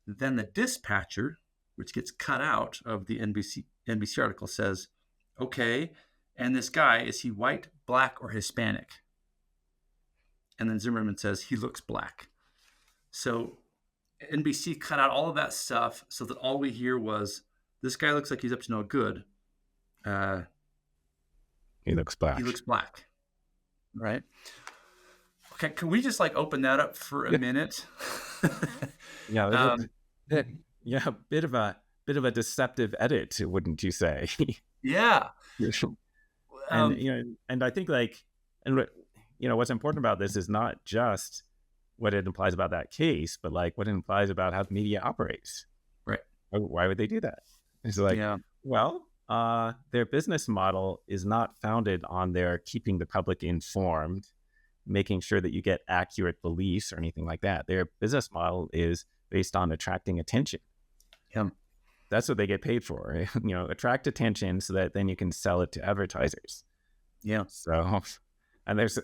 Then the dispatcher, which gets cut out of the NBC article, says, "Okay, and this guy, is he white, black, or Hispanic?" And then Zimmerman says, "He looks black." So NBC cut out all of that stuff so that all we hear was, "This guy looks like he's up to no good. Uh, He looks black. he looks black." Right? Okay, can we just like open that up for a Yeah. minute? Yeah. um, Yeah. Bit of a deceptive edit, wouldn't you say? yeah. And Um, and I think what's important about this is not just what it implies about that case, but like what it implies about how the media operates. right. Why would they do that? It's like, Yeah. well, their business model is not founded on their keeping the public informed making sure that you get accurate beliefs or anything like that. Their business model is based on attracting attention. Yeah. That's what they get paid for, attract attention so that then you can sell it to advertisers. Yeah. So, there's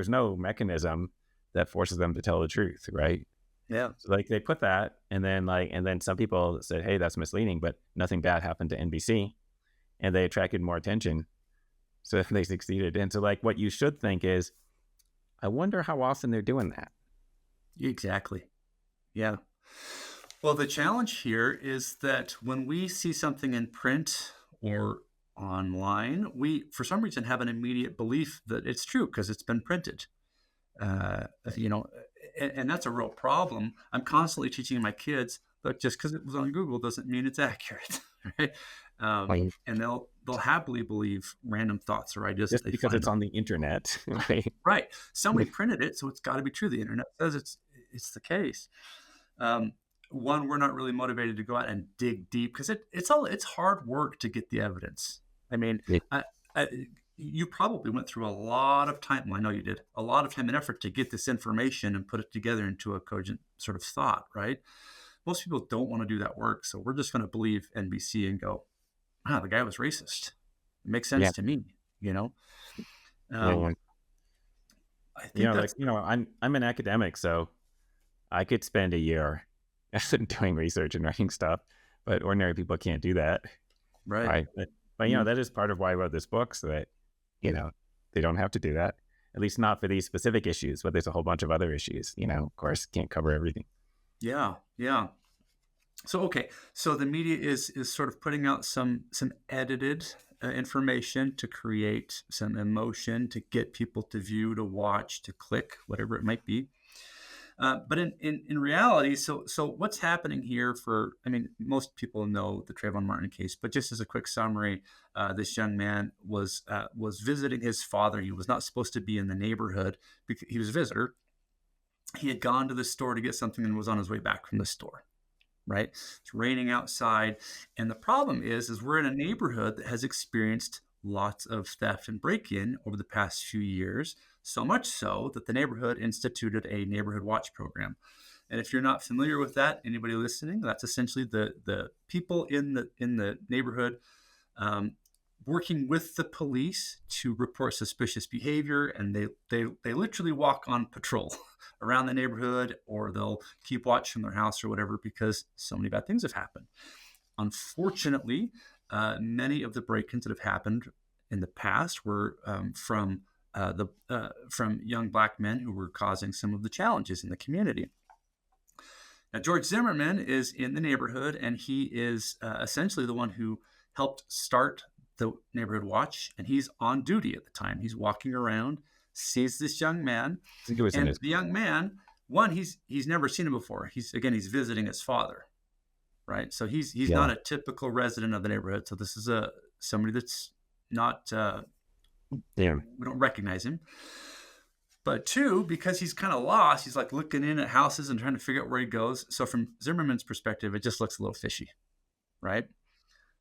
no mechanism that forces them to tell the truth, right? Yeah. So they put that, and then some people said, hey, that's misleading, but nothing bad happened to NBC, and they attracted more attention. So they succeeded. And so what you should think is, I wonder how often they're doing that. Exactly. Yeah. Well, the challenge here is that when we see something in print or online, we, for some reason, have an immediate belief that it's true because it's been printed. You know, and that's a real problem. I'm constantly teaching my kids that just because it was on Google doesn't mean it's accurate, right? And they'll happily believe random thoughts or ideas Just that they because find it's on the internet, right? Right. Somebody printed it, so it's got to be true. The internet says it's the case. One, we're not really motivated to go out and dig deep because it's hard work to get the evidence. I mean, you probably went through a lot of time. Well, I know you did a lot of time and effort to get this information and put it together into a cogent sort of thought, right? Most people don't want to do that work, so we're just going to believe NBC and go, the guy was racist. It makes sense to me, I think I'm an academic, so I could spend a year doing research and writing stuff, but ordinary people can't do that. Right. But that is part of why I wrote this book, so that, they don't have to do that, at least not for these specific issues, but there's a whole bunch of other issues, of course, can't cover everything. Yeah. Yeah. So the media is sort of putting out some edited information to create some emotion, to get people to view, to watch, to click, whatever it might be. But in reality, so what's happening here most people know the Trayvon Martin case, but just as a quick summary, this young man was visiting his father. He was not supposed to be in the neighborhood because he was a visitor. He had gone to the store to get something and was on his way back from the store. Right? It's raining outside. And the problem is we're in a neighborhood that has experienced lots of theft and break-in over the past few years, so much so that the neighborhood instituted a neighborhood watch program. And if you're not familiar with that, anybody listening, that's essentially the people in the neighborhood working with the police to report suspicious behavior, and they literally walk on patrol around the neighborhood, or they'll keep watch from their house or whatever because so many bad things have happened. Unfortunately, many of the break-ins that have happened in the past were from young black men who were causing some of the challenges in the community. Now, George Zimmerman is in the neighborhood, and he is essentially the one who helped start the neighborhood watch, and he's on duty at the time. He's walking around, sees this young man, and the young man, he's never seen him before. He's visiting his father, right? So he's not a typical resident of the neighborhood. So this is somebody that's not we don't recognize him. But two, because he's kind of lost, he's like looking in at houses and trying to figure out where he goes. So from Zimmerman's perspective, it just looks a little fishy, right?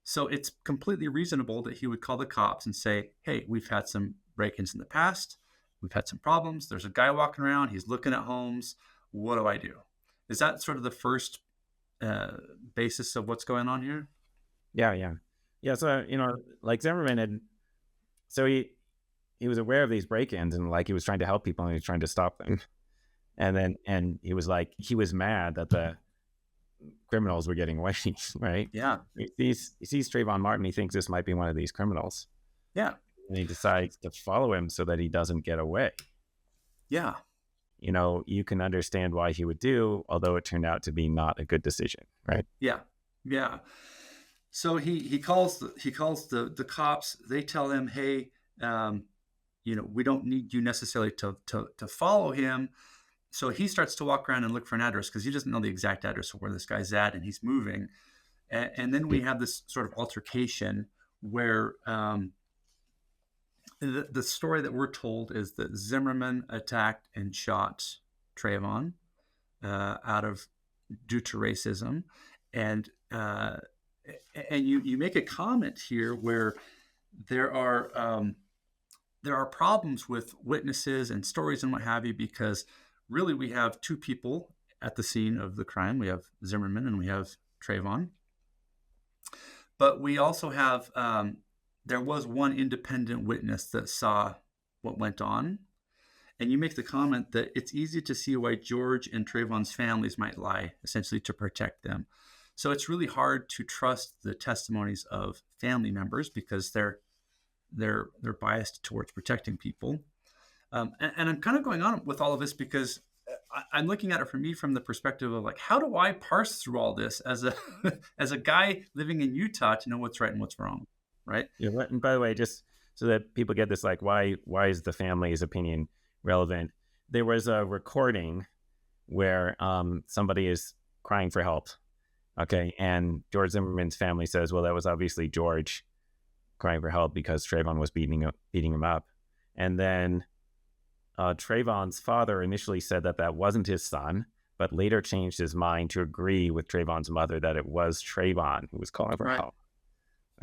So it's completely reasonable that he would call the cops and say, hey, we've had some break-ins in the past. We've had some problems. There's a guy walking around. He's looking at homes. What do I do? Is that sort of the first basis of what's going on here? Yeah. So, Zimmerman so he was aware of these break-ins, and he was trying to help people and he was trying to stop them. And he was mad that the criminals were getting away, right? Yeah. He sees Trayvon Martin. He thinks this might be one of these criminals. Yeah. And he decides to follow him so that he doesn't get away. Yeah. You can understand why he would do, although it turned out to be not a good decision, right? Yeah. Yeah. So he calls the cops. They tell him, hey, we don't need you necessarily to follow him. So he starts to walk around and look for an address because he doesn't know the exact address of where this guy's at, and he's moving. And then we have this sort of altercation where the story that we're told is that Zimmerman attacked and shot Trayvon due to racism. And you make a comment here where there are there are problems with witnesses and stories and what have you, because really we have two people at the scene of the crime. We have Zimmerman and we have Trayvon. But we also have, there was one independent witness that saw what went on. And you make the comment that it's easy to see why George and Trayvon's families might lie, essentially to protect them. So it's really hard to trust the testimonies of family members because they're biased towards protecting people. And I'm kind of going on with all of this because I'm looking at it from the perspective of like, how do I parse through all this as a as a guy living in Utah to know what's right and what's wrong, right? Yeah, and by the way, just so that people get this, like, why is the family's opinion relevant? There was a recording where somebody is crying for help, okay, and George Zimmerman's family says, well, that was obviously George crying for help because Trayvon was beating him up, and then Trayvon's father initially said that wasn't his son, but later changed his mind to agree with Trayvon's mother that it was Trayvon who was calling for help.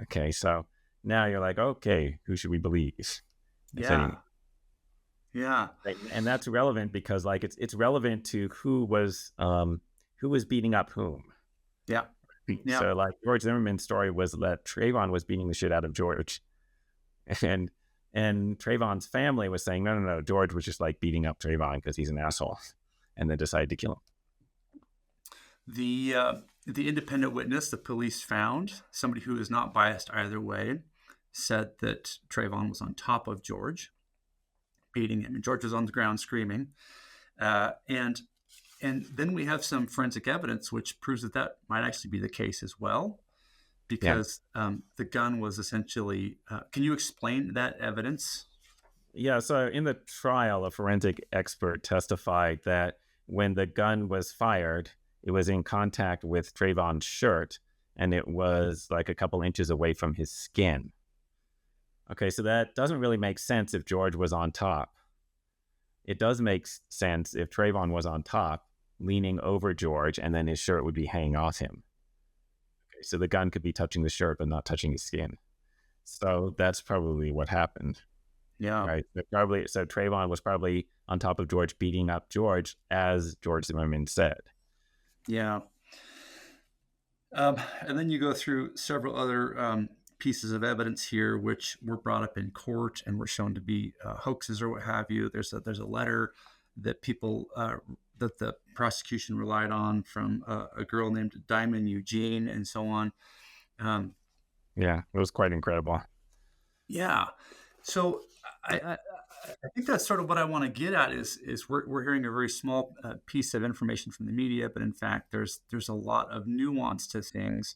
Okay, so now you're like, okay, who should we believe? Yeah. Yeah. And that's relevant because like it's relevant to who was beating up whom. Yeah. Yeah. So like George Zimmerman's story was that Trayvon was beating the shit out of George. And Trayvon's family was saying, no, George was just like beating up Trayvon because he's an asshole, and then decided to kill him. The independent witness the police found, somebody who is not biased either way, said that Trayvon was on top of George, beating him, and George was on the ground screaming. And then we have some forensic evidence which proves that might actually be the case as well, because the gun was essentially. Can you explain that evidence? Yeah. So in the trial, a forensic expert testified that when the gun was fired, it was in contact with Trayvon's shirt, and it was like a couple inches away from his skin. Okay, so that doesn't really make sense if George was on top. It does make sense if Trayvon was on top, leaning over George, and then his shirt would be hanging off him. Okay, so the gun could be touching the shirt but not touching his skin. So that's probably what happened. Yeah. Right. So Trayvon was probably on top of George, beating up George, as George Zimmerman said. Yeah. And then you go through several other pieces of evidence here, which were brought up in court and were shown to be hoaxes or what have you. There's a letter that that the prosecution relied on from a girl named Diamond Eugene and so on. Yeah, it was quite incredible. Yeah. So I think that's sort of what I want to get at is we're hearing a very small piece of information from the media, but in fact, there's a lot of nuance to things.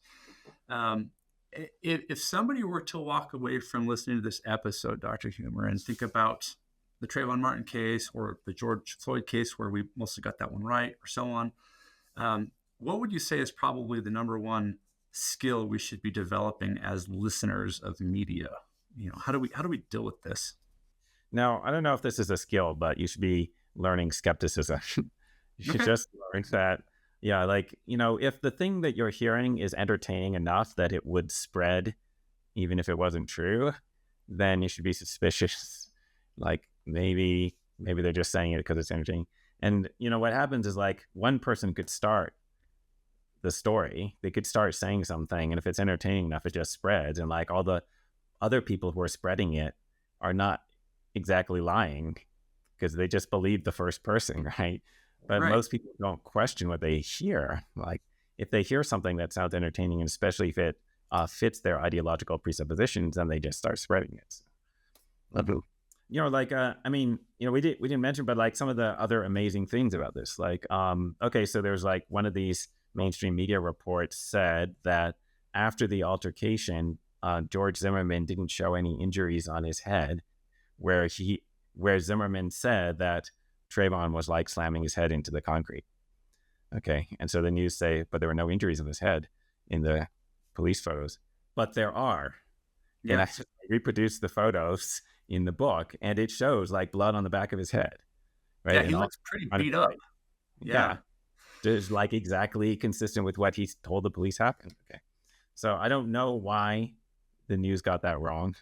If somebody were to walk away from listening to this episode, Dr. Huemer, and think about the Trayvon Martin case or the George Floyd case, where we mostly got that one right, or so on, what would you say is probably the number one skill we should be developing as listeners of media? How do we deal with this? Now, I don't know if this is a skill, but you should be learning skepticism. You should just learn that. Yeah, like, if the thing that you're hearing is entertaining enough that it would spread, even if it wasn't true, then you should be suspicious. Like maybe they're just saying it because it's entertaining. And what happens is, like, one person could start the story. They could start saying something, and if it's entertaining enough, it just spreads. And like all the other people who are spreading it are not exactly lying because they just believe the first person, right? But most people don't question what they hear. Like if they hear something that sounds entertaining, and especially if it fits their ideological presuppositions, then they just start spreading it. So, we didn't mention, but like some of the other amazing things about this, like, so there's like one of these mainstream media reports said that after the altercation, George Zimmerman didn't show any injuries on his head, where Zimmerman said that Trayvon was like slamming his head into the concrete. Okay. And so the news say, but there were no injuries on his head in the police photos. But there are. Yeah. And I reproduced the photos in the book, and it shows like blood on the back of his head. Right. Yeah, he looks pretty beat up. Yeah. Just like exactly consistent with what he told the police happened. Okay. So I don't know why the news got that wrong.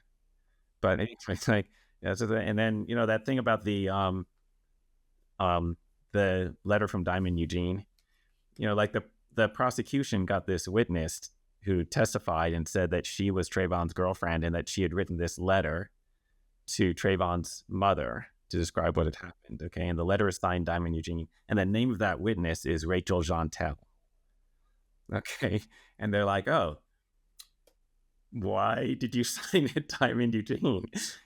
But it's like, Yeah. So and then that thing about the letter from Diamond Eugene. Like the prosecution got this witness who testified and said that she was Trayvon's girlfriend and that she had written this letter to Trayvon's mother to describe what had happened. Okay. And the letter is signed Diamond Eugene. And the name of that witness is Rachel Jeantel. Okay. And they're like, oh, why did you sign it Diamond Eugene?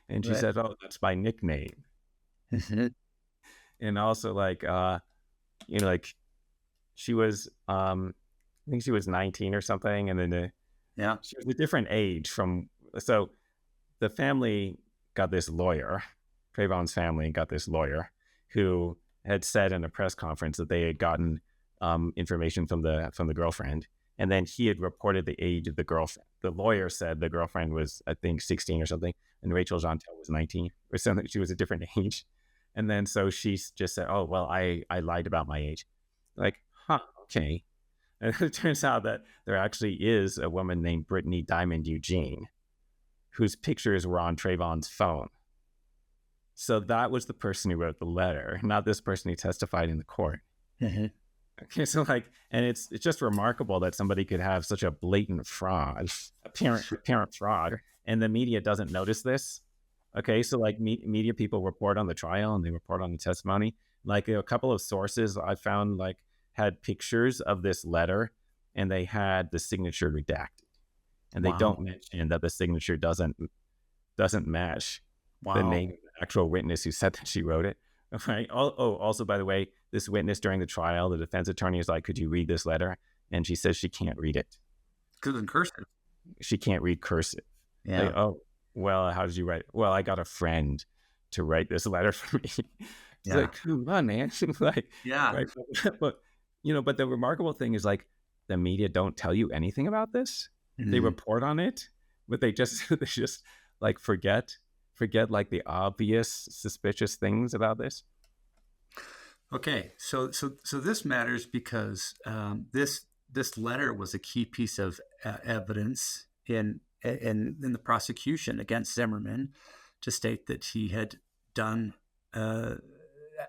And she Right. said, oh, that's my nickname. And also like she was, I think she was 19 or something. And then Yeah. she was a different age so the family got this lawyer, Trayvon's family got this lawyer who had said in a press conference that they had gotten information from the girlfriend, and then he had reported the age of the girlfriend. The lawyer said the girlfriend was, I think, 16 or something, and Rachel Jeantel was 19 or something. She was a different age, and then so she just said, "Oh well, I lied about my age." Like, huh? Okay. And it turns out that there actually is a woman named Brittany Diamond Eugene, whose pictures were on Trayvon's phone. So that was the person who wrote the letter, not this person who testified in the court. Okay, so and it's just remarkable that somebody could have such a blatant fraud, apparent fraud, and the media doesn't notice this. Okay, so media people report on the trial and they report on the testimony. Like a couple of sources I found had pictures of this letter, and they had the signature redacted, and they don't Wow. mention that the signature doesn't match the Wow. name of the actual witness who said that she wrote it. Okay. Also, by the way, this witness during the trial, the defense attorney is like, "Could you read this letter?" And she says she can't read it. Because in cursive. She can't read cursive. Like, Yeah. oh, well, how did you write it? Well, I got a friend to write this letter for me. It's Yeah. like, come on, man. Yeah. Right. But, but the remarkable thing is the media don't tell you anything about this. They Mhm. report on it, but they just, they just forget the obvious suspicious things about this. Okay, so this matters because this letter was a key piece of evidence in the prosecution against Zimmerman to state that he had done uh,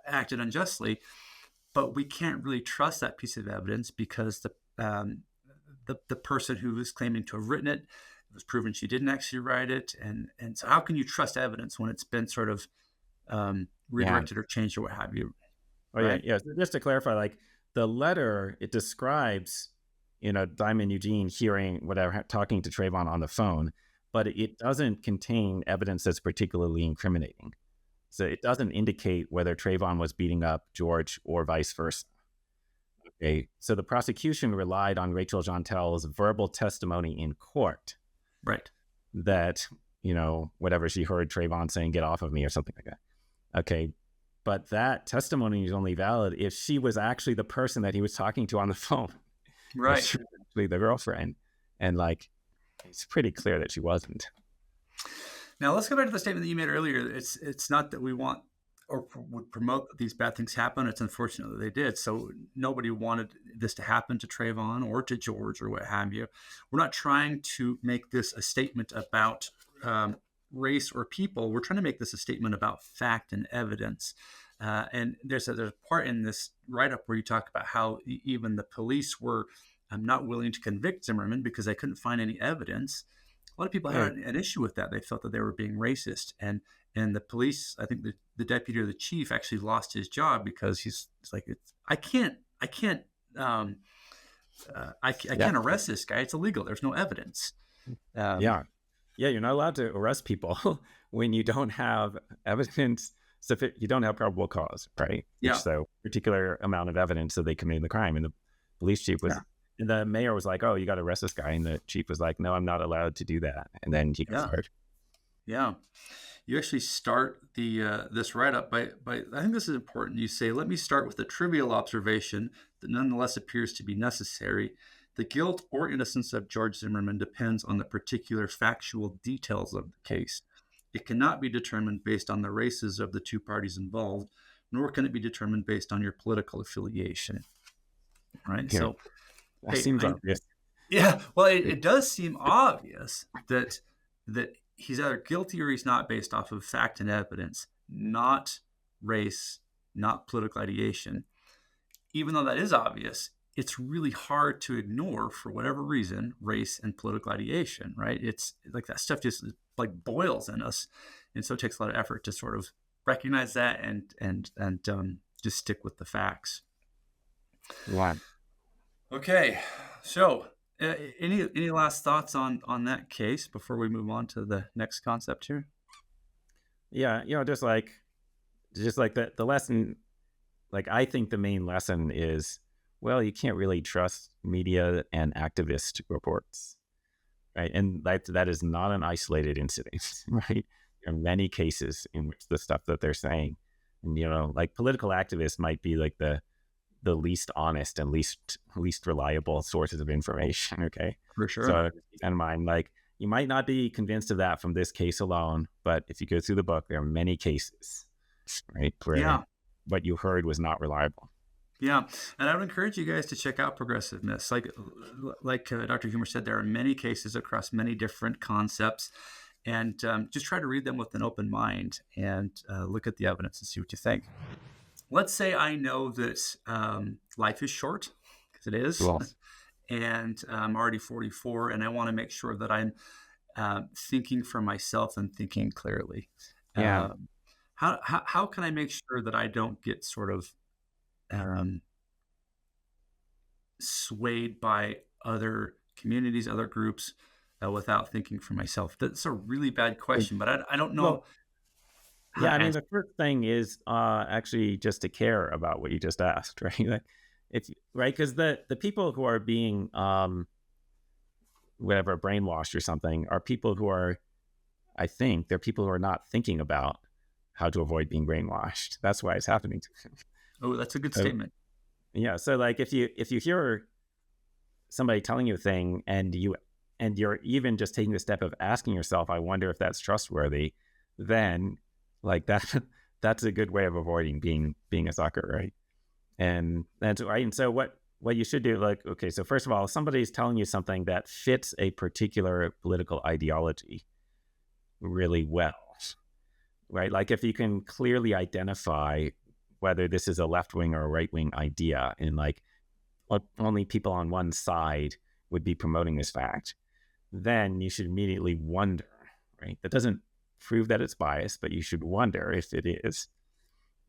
acted unjustly, but we can't really trust that piece of evidence because the person who was claiming to have written it was proven she didn't actually write it, and so how can you trust evidence when it's been sort of Yeah. redirected or changed or what have you? Oh yeah, Right? yeah. Just to clarify, the letter, it describes, Diamond Eugene hearing whatever, talking to Trayvon on the phone, but it doesn't contain evidence that's particularly incriminating. So it doesn't indicate whether Trayvon was beating up George or vice versa. Okay. So the prosecution relied on Rachel Jeantel's verbal testimony in court Right. that, whatever she heard Trayvon saying, "Get off of me," or something like that. Okay. But that testimony is only valid if she was actually the person that he was talking to on the phone. If Right. she was actually the girlfriend. And it's pretty clear that she wasn't. Now let's go back to the statement that you made earlier. It's not that we want or would promote that these bad things happen. It's unfortunate that they did. So nobody wanted this to happen to Trayvon or to George or what have you. We're not trying to make this a statement about race or people. We're trying to make this a statement about fact and evidence. And there's a part in this write-up where you talk about how even the police were not willing to convict Zimmerman because they couldn't find any evidence. A lot of people Yeah. had an issue with that. They felt that they were being racist, and the police. I think the deputy or the chief actually lost his job because he's like, I can't, I Yeah. can't arrest this guy. It's illegal. There's no evidence. Um, Yeah. Yeah. You're not allowed to arrest people when you don't have evidence. You don't have probable cause, right? Which yeah, so particular amount of evidence that they committed the crime. And the police chief yeah, and the mayor was like, "Oh, you got to arrest this guy." And the chief was like, "No, I'm not allowed to do that." And then he got yeah, fired. yeah. You actually start the this write up by I think this is important. You say, "Let me start with a trivial observation that nonetheless appears to be necessary. The guilt or innocence of George Zimmerman depends on the particular factual details of the case. It cannot be determined based on the races of the two parties involved, nor can it be determined based on your political affiliation." Right. Yeah. So, That hey, seems obvious. yeah. Well, it does seem obvious that he's either guilty or he's not based off of fact and evidence, not race, not political ideation. Even though that is obvious, it's really hard to ignore, for whatever reason, race and political ideation, right? It's like that stuff just like boils in us. And so it takes a lot of effort to sort of recognize that and just stick with the facts. Right. Okay, so any last thoughts on that case before we move on to the next concept here? Yeah, just like the lesson, like I think the main lesson is, well, you can't really trust media and activist reports, right? And that is not an isolated incident, right? There are many cases in which the stuff that they're saying, and like political activists might be like the least honest and least reliable sources of information. Okay, For sure. so keep that in mind. Like you might not be convinced of that from this case alone, but if you go through the book, there are many cases, right, where Yeah. what you heard was not reliable. Yeah, and I would encourage you guys to check out progressive myths. Like Dr. Huemer said, there are many cases across many different concepts, and just try to read them with an open mind and look at the evidence and see what you think. Let's say I know that life is short, because it is, Well, and I'm already 44, and I want to make sure that I'm thinking for myself and thinking clearly. yeah, Um, how can I make sure that I don't get sort of um, swayed by other communities, other groups, without thinking for myself? That's a really bad question, but I don't know well, how yeah. to I mean, answer. the first thing is actually just to care about what you just asked, right? Like, if right, because the people who are being whatever brainwashed or something are people who are, I think, they're people who are not thinking about how to avoid being brainwashed. That's why it's happening to them. Oh, that's a good So statement. yeah, so like if you hear somebody telling you a thing and you're even just taking the step of asking yourself, I wonder if that's trustworthy, then like that that's a good way of avoiding being a sucker, right? And that's right. And so what you should do, like, okay, so first of all, if somebody's telling you something that fits a particular political ideology really well, right? Like if you can clearly identify whether this is a left wing or a right wing idea, and like only people on one side would be promoting this fact, then you should immediately wonder, right? That doesn't prove that it's biased, but you should wonder if it is.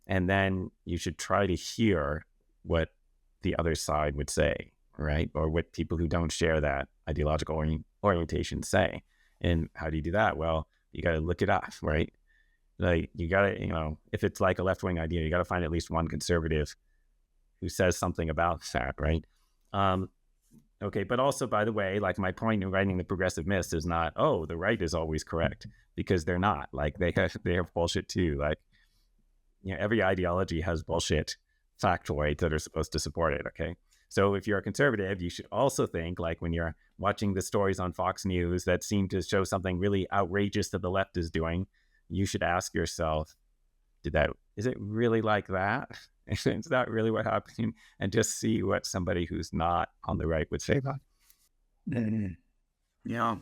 And then you should try to hear what the other side would say, right? Or what people who don't share that ideological orientation say. And how do you do that? Well, you got to look it up, right? Like you got to, if it's like a left wing idea, you got to find at least one conservative who says something about that, right? Um, okay, but also, by the way, like my point in writing the progressive myths is not, oh, the right is always correct, because they're not. Like they have bullshit too. Like every ideology has bullshit factoids that are supposed to support it. Okay, so if you're a conservative, you should also think like when you're watching the stories on Fox News that seem to show something really outrageous that the left is doing, you should ask yourself, is it really like that? Is that really what happened? And just see what somebody who's not on the right would say about it. Mhm. Yeah.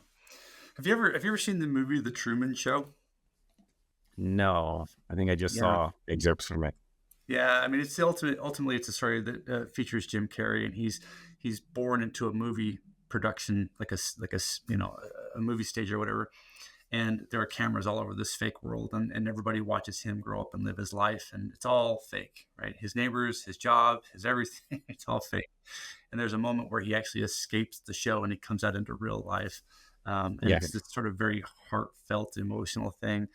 Have you ever seen the movie The Truman Show? No, I think I just Yeah. saw excerpts from it. Yeah, I mean, it's ultimately it's a story that features Jim Carrey, and he's born into a movie production, a movie stage or whatever, and there are cameras all over this fake world, and everybody watches him grow up and live his life, and it's all fake, right? His neighbors, his job, his everything, it's all fake. And there's a moment where he actually escapes the show and he comes out into real life, and Yeah, it's this sort of very heartfelt, emotional thing.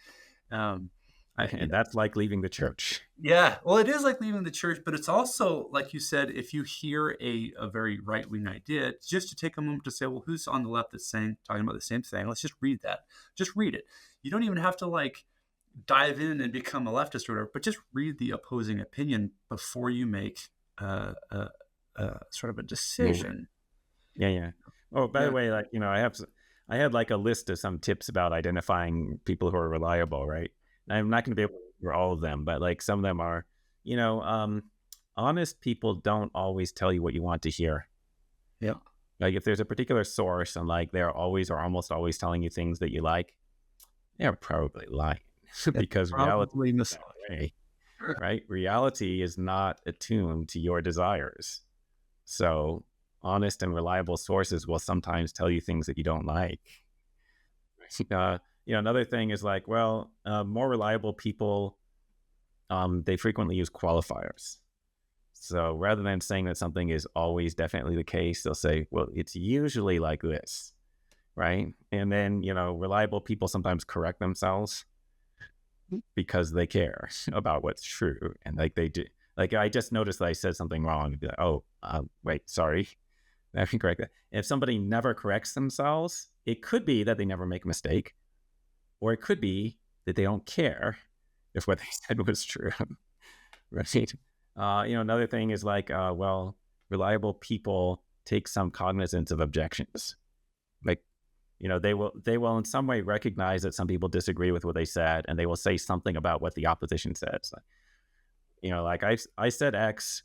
Um, and that's like leaving the church. Yeah, well, it is like leaving the church, but it's also, like you said, if you hear a very right wing idea, just to take a moment to say, well, who's on the left that's talking about the same thing? Let's just read that. Just read it. You don't even have to like dive in and become a leftist or whatever, but just read the opposing opinion before you make sort of a Move. decision. Yeah, yeah. Oh, by the Yeah. way, like I had like a list of some tips about identifying people who are reliable, right? And I'm not going to be able to for all of them, but like some of them are, you know, um, honest people don't always tell you what you want to hear. Yeah. Like if there's a particular source and like they're always or almost always telling you things that you like, they're probably lying It's because reality probably is that way, right? Reality is not attuned to your desires. So honest and reliable sources will sometimes tell you things that you don't like. Another thing is like, well, more reliable people, they frequently use qualifiers. So rather than saying that something is always definitely the case, they'll say, well, it's usually like this, right? And then, reliable people sometimes correct themselves because they care about what's true. And like they do, like I just noticed that I said something wrong. Be like, oh, wait, sorry. I can correct that. If somebody never corrects themselves, it could be that they never make a mistake, or it could be that they don't care if what they said was true, right? Another thing is like, well, reliable people take some cognizance of objections. Like, they will in some way recognize that some people disagree with what they said, and they will say something about what the opposition says. Like I said X.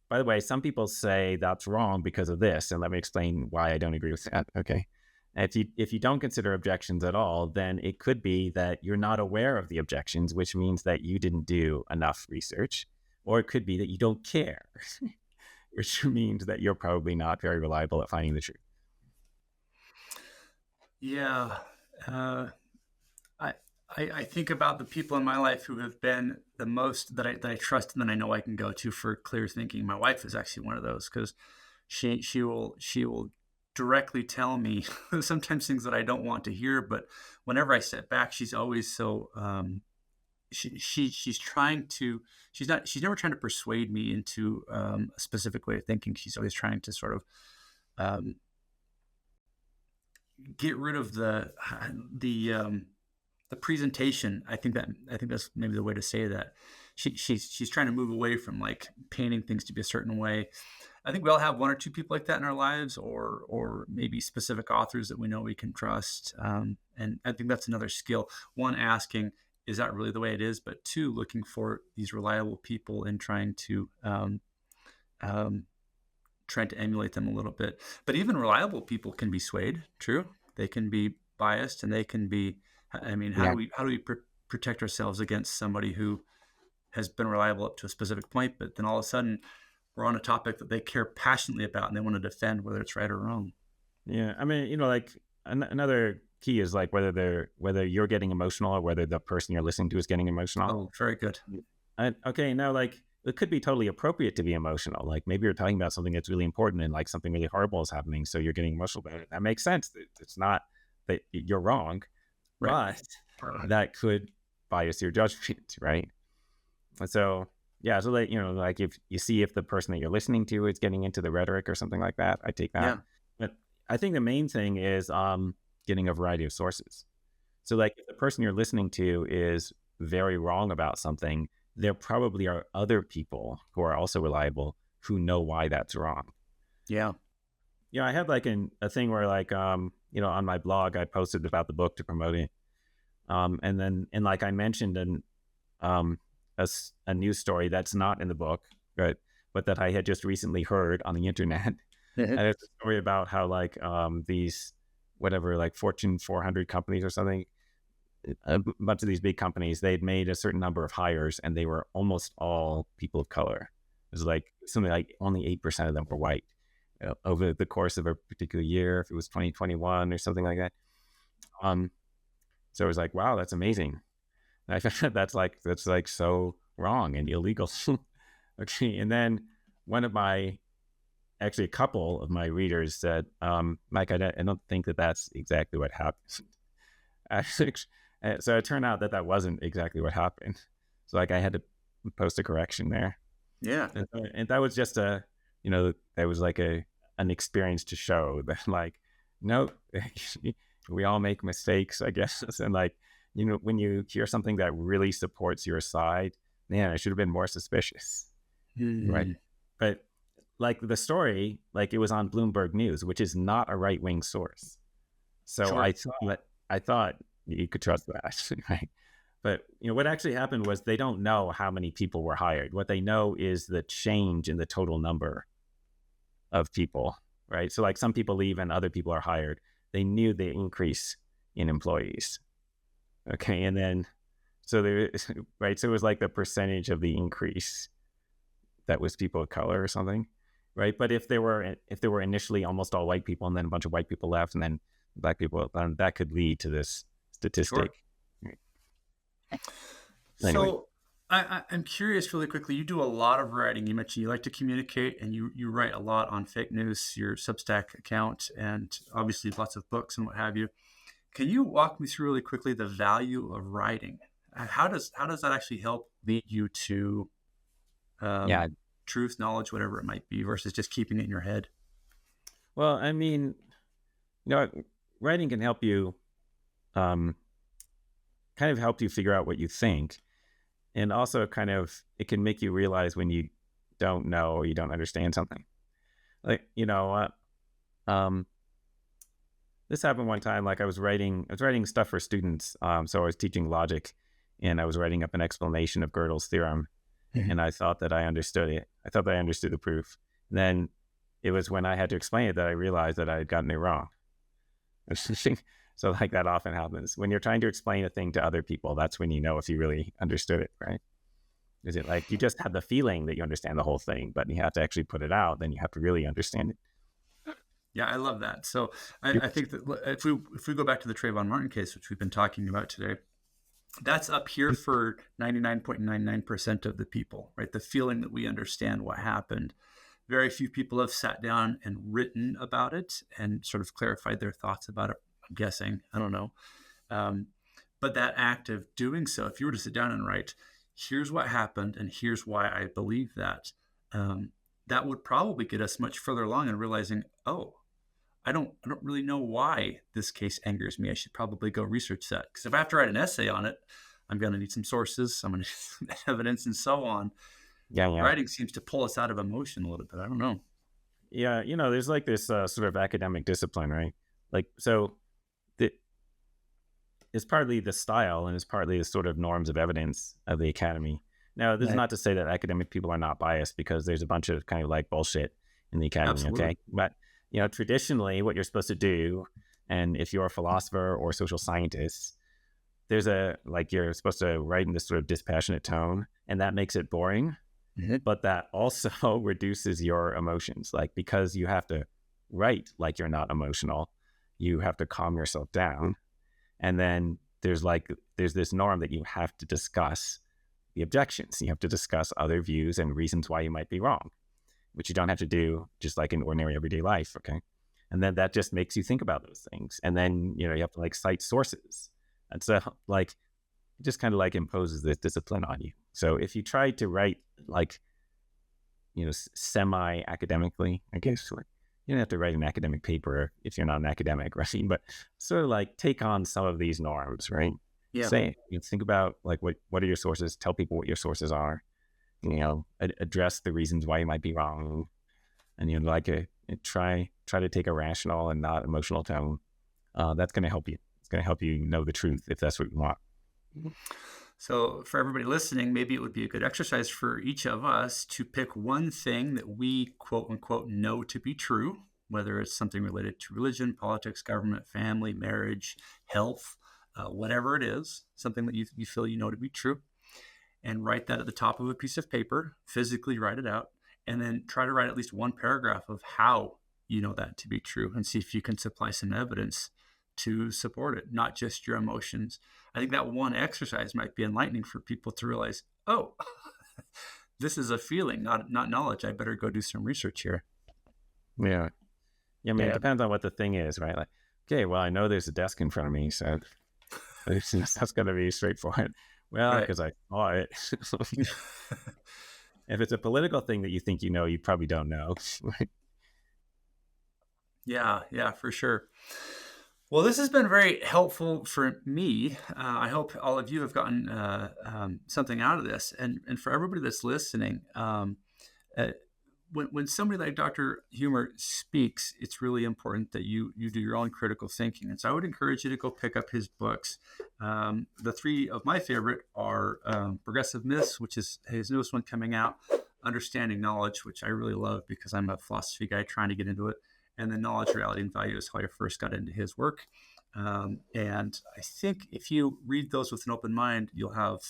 By the way, some people say that's wrong because of this, and let me explain why I don't agree with that. Okay. And if you don't consider objections at all, then it could be that you're not aware of the objections, which means that you didn't do enough research, or it could be that you don't care, which means that you're probably not very reliable at finding the truth. Yeah. Uh, I, I think about the people in my life who have been the most that I trust and that I know I can go to for clear thinking. My wife is actually one of those because she will directly tell me sometimes things that I don't want to hear, but whenever I step back, she's always so she's trying to she's never trying to persuade me into a specific way of thinking. She's always trying to sort of um, get rid of the the presentation. I think that's maybe the way to say that. She's trying to move away from like painting things to be a certain way. I think we all have one or two people like that in our lives, or maybe specific authors that we know we can trust. And I think that's another skill. One, asking, is that really the way it is? But two, looking for these reliable people and um, trying to emulate them a little bit. But even reliable people can be swayed. True, they can be biased, and they can be. I mean, Yeah. how do we protect ourselves against somebody who has been reliable up to a specific point, but then all of a sudden we're on a topic that they care passionately about and they want to defend whether it's right or wrong. Yeah. I mean, like another key is like whether you're getting emotional or whether the person you're listening to is getting emotional. Oh, very good. Okay, now like it could be totally appropriate to be emotional. Like maybe you're talking about something that's really important and like something really horrible is happening, so you're getting emotional about it. That makes sense. It's not that you're wrong, Right. but that could bias your judgment, right? And so yeah, so like like if you see if the person that you're listening to is getting into the rhetoric or something like that, I take that. Yeah. But I think the main thing is getting a variety of sources. So like if the person you're listening to is very wrong about something, there probably are other people who are also reliable who know why that's wrong. Yeah. I had like a thing where like on my blog I posted about the book to promote it. And like I mentioned um a news story that's not in the book, but that I had just recently heard on the internet. And it's a story about how like these whatever like Fortune 400 companies or something, a bunch of these big companies, they'd made a certain number of hires and they were almost all people of color. It was like something like only 8% of them were white over the course of a particular year, if it was 2021 or something like that. So it was like, wow, that's amazing. And I found that's like so wrong and illegal. Okay. And then actually a couple of my readers said, Mike, I don't think that that's exactly what happened. So it turned out that wasn't exactly what happened. So like I had to post a correction there. Yeah. And that was just that was like an experience to show that like, no, we all make mistakes, I guess. And like, when you hear something that really supports your side, man, I should have been more suspicious. Right. But like the story, like it was on Bloomberg News, which is not a right-wing source. So Sure. I thought you could trust that, right? But what actually happened was they don't know how many people were hired. What they know is the change in the total number of people, right? So like some people leave and other people are hired. They knew the increase in employees. Okay. And then, so there, right. So it was like the percentage of the increase that was people of color or something. Right. But if there were initially almost all white people and then a bunch of white people left and then black people, that could lead to this Sure. statistic. Anyway. So I'm curious really quickly. You do a lot of writing. You mentioned you like to communicate and you write a lot on fake news, your Substack account, and obviously lots of books and what have you. Can you walk me through really quickly the value of writing? How does that actually help lead you to Yeah. um, truth, knowledge, whatever it might be, versus just keeping it in your head? Well, I mean, you know, writing can help you, um, kind of help you figure out what you think. And also kind of, it can make you realize when you don't know or you don't understand something. Like, um, this happened one time. Like I was writing stuff for students. So I was teaching logic and I was writing up an explanation of Gödel's theorem. Mhm. And I thought that I understood it. I thought that I understood the proof. And then it was when I had to explain it that I realized that I had gotten it wrong. So like that often happens when you're trying to explain a thing to other people. That's when you know if you really understood it, right? Is it like you just have the feeling that you understand the whole thing, but you have to actually put it out, then you have to really understand it. Yeah, I love that. So You- I think that if we go back to the Trayvon Martin case, which we've been talking about today, that's up here for 99.99% of the people, right? The feeling that we understand what happened. Very few people have sat down and written about it and sort of clarified their thoughts about it. I'm guessing. I don't know. Um, but that act of doing so, if you were to sit down and write, here's what happened and here's why I believe that, um, that would probably get us much further along in realizing, oh, I don't really know why this case angers me. I should probably go research that, because if I have to write an essay on it, I'm going to need some sources, I'm going to need some evidence, and so on. Yeah, yeah, Writing seems to pull us out of emotion a little bit. I don't know. yeah. There's like this sort of academic discipline, right? Like, so the, it's partly the style and it's partly the sort of norms of evidence of the academy. Now, this is Right. not to say that academic people are not biased because there's a bunch of kind of like bullshit in the academy, Absolutely. okay? But, traditionally what you're supposed to do, and if you're a philosopher or social scientist, there's you're supposed to write in this sort of dispassionate tone, and that makes it boring, Mhm. but that also reduces your emotions. Like, because you have to write like you're not emotional, you have to calm yourself down. And then there's this norm that you have to discuss the objections. You have to discuss other views and reasons why you might be wrong, which you don't have to do just like in ordinary everyday life. Okay. And then that just makes you think about those things. And then, you have to like cite sources. And so like it just kind of like imposes this discipline on you. So if you try to write like, semi academically, I guess, like, you don't have to write an academic paper if you're not an academic, right? But sort of like take on some of these norms, right? Yeah. Say, think about like what are your sources? Tell people what your sources are. Address the reasons why you might be wrong, and try to take a rational and not emotional tone. That's going to help you. It's going to help you know the truth if that's what you want. So, for everybody listening, maybe it would be a good exercise for each of us to pick one thing that we quote unquote know to be true, whether it's something related to religion, politics, government, family, marriage, health, whatever it is, something that you feel you know to be true, and write that at the top of a piece of paper, physically write it out, and then try to write at least one paragraph of how you know that to be true and see if you can supply some evidence to support it, not just your emotions. I think that one exercise might be enlightening for people to realize, oh, this is a feeling, not knowledge. I better go do some research here. Yeah. Yeah. I mean, it Yeah, depends on what the thing is, right? Like, okay, well, I know there's a desk in front of me, so that's going to be straightforward. Well, right. because I saw it. If it's a political thing that you think you probably don't know. Yeah, for sure. Well, this has been very helpful for me. I hope all of you have gotten something out of this, and for everybody that's listening. Uh, when somebody like Dr. Huemer speaks, it's really important that you do your own critical thinking. And so I would encourage you to go pick up his books. The three of my favorite are Progressive Myths, which is his newest one coming out, Understanding Knowledge, which I really love because I'm a philosophy guy trying to get into it, and then Knowledge, Reality, and Value is how I first got into his work. And I think if you read those with an open mind, you'll have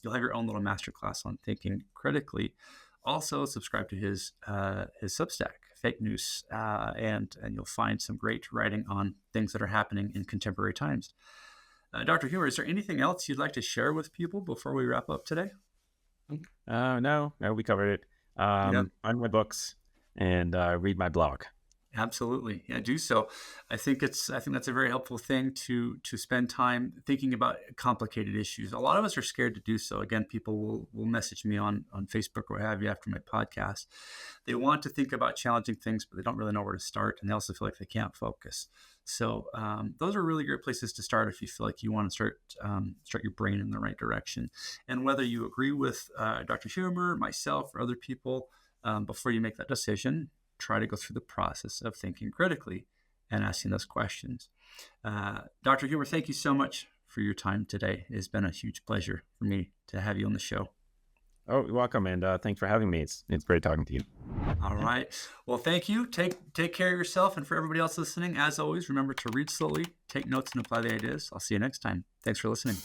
your own little masterclass on thinking critically. Also, subscribe to his Substack, Fake News, and you'll find some great writing on things that are happening in contemporary times. Dr. Huemer, is there anything else you'd like to share with people before we wrap up today? No, we covered it. Yeah. Find my books and read my blog. Absolutely. Yeah, do so. I think that's a very helpful thing to spend time thinking about complicated issues. A lot of us are scared to do so. Again, people will message me on Facebook or what have you after my podcast. They want to think about challenging things, but they don't really know where to start, and they also feel like they can't focus. So those are really great places to start if you feel like you want to start your brain in the right direction. And whether you agree with Dr. Huemer, myself, or other people, before you make that decision, try to go through the process of thinking critically and asking those questions. Dr. Huemer, thank you so much for your time today. It's been a huge pleasure for me to have you on the show. Oh, you're welcome, and thanks for having me. It's great talking to you. All right. Well, thank you. Take care of yourself, and for everybody else listening, as always, remember to read slowly, take notes, and apply the ideas. I'll see you next time. Thanks for listening.